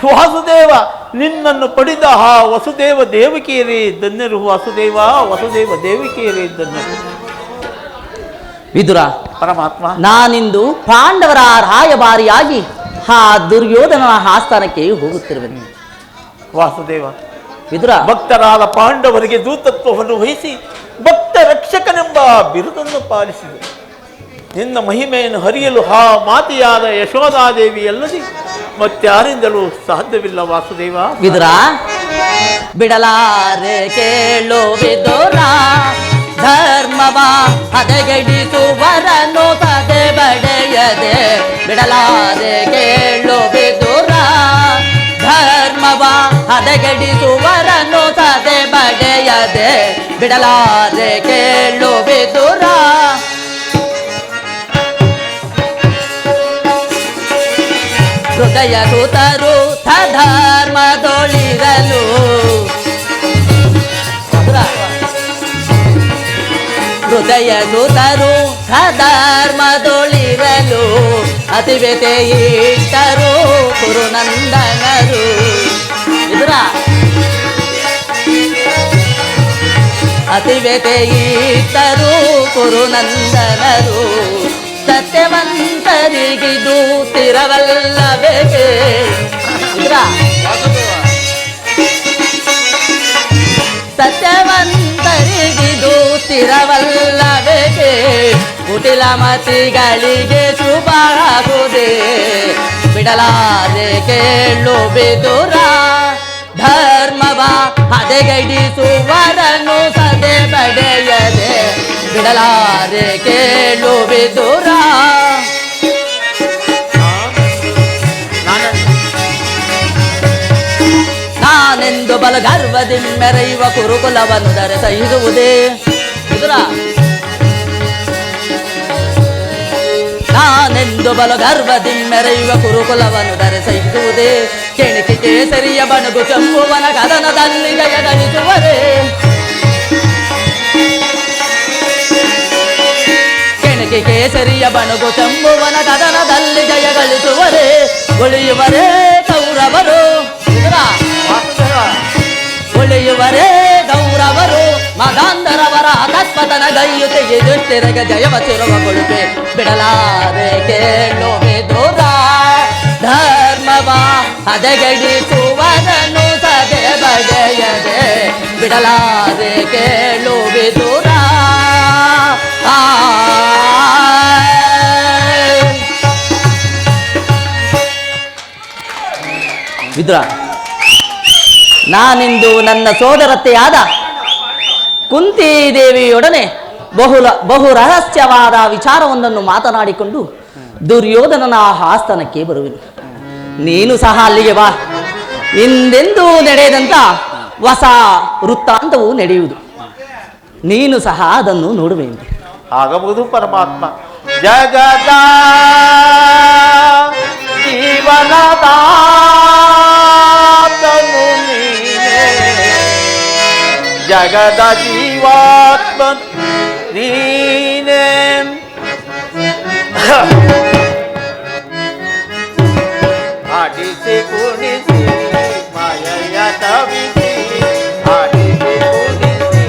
S4: ವಾಸುದೇವ ನಿನ್ನನ್ನು ಪಡೆದ ಆ ವಸುದೇವ ದೇವಕಿಯರೇ ಧನ್ಯರು. ವಾಸುದೇವ ವಸುದೇವ ದೇವಕಿಯರೇ ಧನ್ಯರು.
S5: ವಿದುರ,
S4: ಪರಮಾತ್ಮ,
S5: ನಾನಿಂದು ಪಾಂಡವರ ರಾಯಭಾರಿಯಾಗಿ ಆ ದುರ್ಯೋಧನನ ಆಸ್ಥಾನಕ್ಕೆ ಹೋಗುತ್ತಿರುವೆನು.
S4: ವಾಸುದೇವ,
S5: ವಿದುರ,
S4: ಭಕ್ತರಾದ ಪಾಂಡವರಿಗೆ ದೂತತ್ವವನ್ನು ವಹಿಸಿ ಭಕ್ತ ರಕ್ಷಕನೆಂಬ ಬಿರುದನ್ನು ಪಾಲಿಸಿದೆ. ನಿನ್ನ ಮಹಿಮೆಯನ್ನು ಹರಿಯಲು ಆ ಮಾತೆಯಾದ ಯಶೋಧಾದೇವಿ ಅಲ್ಲದೆ ಮತ್ತಾರಿಂದಲೂ ಸಾಧ್ಯವಿಲ್ಲ ವಾಸುದೇವ.
S5: ವಿದುರ, ಬಿಡಲಾರೆ ಕೇಳು ವಿದುರ, ಧರ್ಮವ ಹದಗೆಡಿಸುವರನು ಸದೆ ಬಡೆಯದೆ. ಬಿಡಲಾರೆ ಕೇಳು ವಿದುರ, ಧರ್ಮವ ಹದಗೆಡಿಸುವರನು ಸದೆ ಬಡೆಯದೆ. ಬಿಡಲಾರೆ ಕೇಳು ವಿದುರ, ಹೃದಯ ಸುತರು ಧರ್ಮದೊಳಿರಲು. ಹೃದಯ ಸುತರು ಧರ್ಮದೊಳಿರಲು ಅತಿವೆತೆ ಇಟ್ಟರು ಕುರುನಂದನರು. ಇದ್ರ ಅತಿವೆತೆ ಇಟ್ಟರು ಕುರುನಂದನರು. ಸತ್ಯವಂತರಿಗಿದು ಸ್ಥಿರವಲ್ಲಬೇಕೆ. ಇದ್ರ ಸತ್ಯವಂತರಿಗಿದು ಸ್ಥಿರವಲ್ಲಬೇಕೆ. ಕುಟಿಲ ಮತಿಗಳಿಗೆ ಶುಭ ಆಗುವುದೇ. ಬಿಡಲಾರೆ ಕೇಳು ವಿದುರ, ಧರ್ಮವ ಹದೆಗಡಿಸುವರನು ಸದೆ ಬಡೆಯದೆ. ಬಿಡಲಾರೆ ಕೇಳು ವಿದುರ, ನಾನೆಂದು ಬಲ ಗರ್ವದಿ ಮೆರೆಯುವ ಕುರುಕುಲವನ್ನು ದರೆ ಸಹಿಸುವುದೇ. ವಿದುರ, ನಾನೆಂದು ಬಲ ಗರ್ವದಿ ಮೆರೆಯುವ ಕುರುಕುಲವನ್ನು ದರೆ ಸಹಿಸುವುದೇ. ಕೆಣಕಿ ಕೇಸರಿಯ ಬಣಗು ಚಂಬುವನ ಕದನದಲ್ಲಿ ಜಯಗಳಿಸುವರೇ. ಕೆಣಕಿ ಕೇಸರಿಯ ಬಣಗು ಚಂಬುವನ ಕದನದಲ್ಲಿ ಜಯಗಳಿಸುವರೇ. ಉಳಿಯುವರೇ ಕೌರವರು. ಉಳಿಯುವರೇ ಗೌರವರು, ಮದಾಂಧರವರ ತತ್ಪತನ ಗೈಯುತೆಗೆ ದುಷ್ಟರಿಗೆ ಜಯವ ಚಿರುವ ಕೊಳುಪೆ. ಬಿಡಲಾರೆ ಕೇಳು ವಿದುರ, ಧರ್ಮವ ಹದೆಗಡಿಸುವರನು ಸದೆ ಬಡೆಯದೆ. ಬಿಡಲಾರೆ ಕೇಳು ವಿದುರ. ವಿದುರ, ನಾನಿಂದು ನನ್ನ ಸೋದರತ್ತೆಯಾದ ಕುಂತಿ ದೇವಿಯೊಡನೆ ಬಹು ರಹಸ್ಯವಾದ ವಿಚಾರವೊಂದನ್ನು ಮಾತನಾಡಿಕೊಂಡು ದುರ್ಯೋಧನನ ಆಸ್ಥಾನಕ್ಕೆ ಬರುವೆನು. ನೀನು ಸಹ ಅಲ್ಲಿಗೆ ಬಾ. ಹಿಂದೆಂದೂ ನಡೆಯದಂತ ಹೊಸ ವೃತ್ತಾಂತವು ನಡೆಯುವುದು. ನೀನು ಸಹ ಅದನ್ನು ನೋಡುವೆನು.
S4: ಆಗಬಹುದು ಪರಮಾತ್ಮ. ಜಗದ ಜೀವನದಾತನು ನೀನೇ, ಜಗದ ಜೀವಾತ್ಮ ನೀನೇ. ಆಡಿಸಿ ಕುಣಿಸಿ ಮಾಯಯ ಕವಿಸಿ, ಆಡಿಸಿ ಕುಣಿಸಿ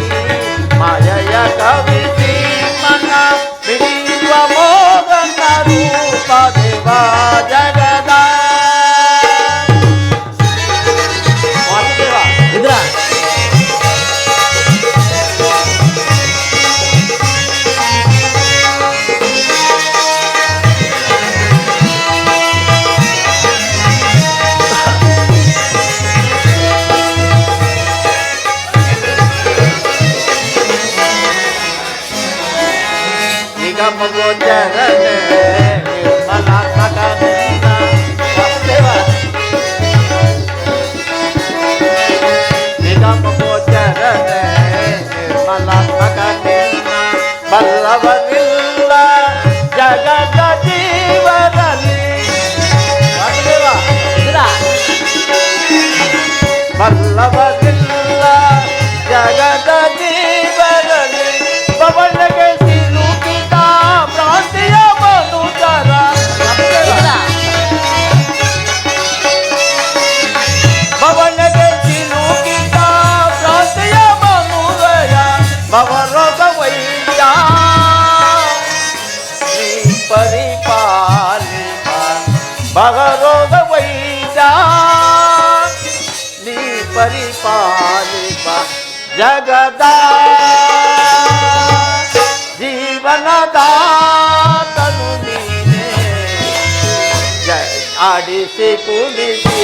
S4: ಮಾಯಯ ಕವಿಸಿ, ಮನ ಬಿಡಿಯುವ ಮೋಗನ ರೂಪ ದೇವ ಜಗದ.
S5: ವಿದುರ,
S4: ನಿಗಮ ಗೋಚರನೆ ನಿರ್ಮಲಾತ್ಮಕನಿಂದ ವಾಸುದೇವ. ನಿಗಮ ಗೋಚರನೆ ನಿರ್ಮಲಾತ್ಮಕನಿಂದ ಬಲ್ಲವನಿಲ್ಲ ಜಗದ ಜೀವದಲ್ಲಿ. ವಾಸುದೇವ,
S5: ವಿದುರ,
S4: ಬಲ್ಲವನಿಲ್ಲ ಜಗದ ಜೀವದಲ್ಲಿ. ಪವನಗೆ ಸಿಲುಕಿದ ಭ್ರಾಂತಿಯ ಮನುಜರ.
S5: ವಿದುರ,
S4: ಪರಿಪಾಲಿಪ ಭಗರೋಗ ವೈದ್ಯ ನೀ ಪರಿಪಾಲಿಪ ಜಗದ ಜೀವನದಾತನು ನೀನೇ ಆಡಿಸಿ ಕುಣಿಸಿ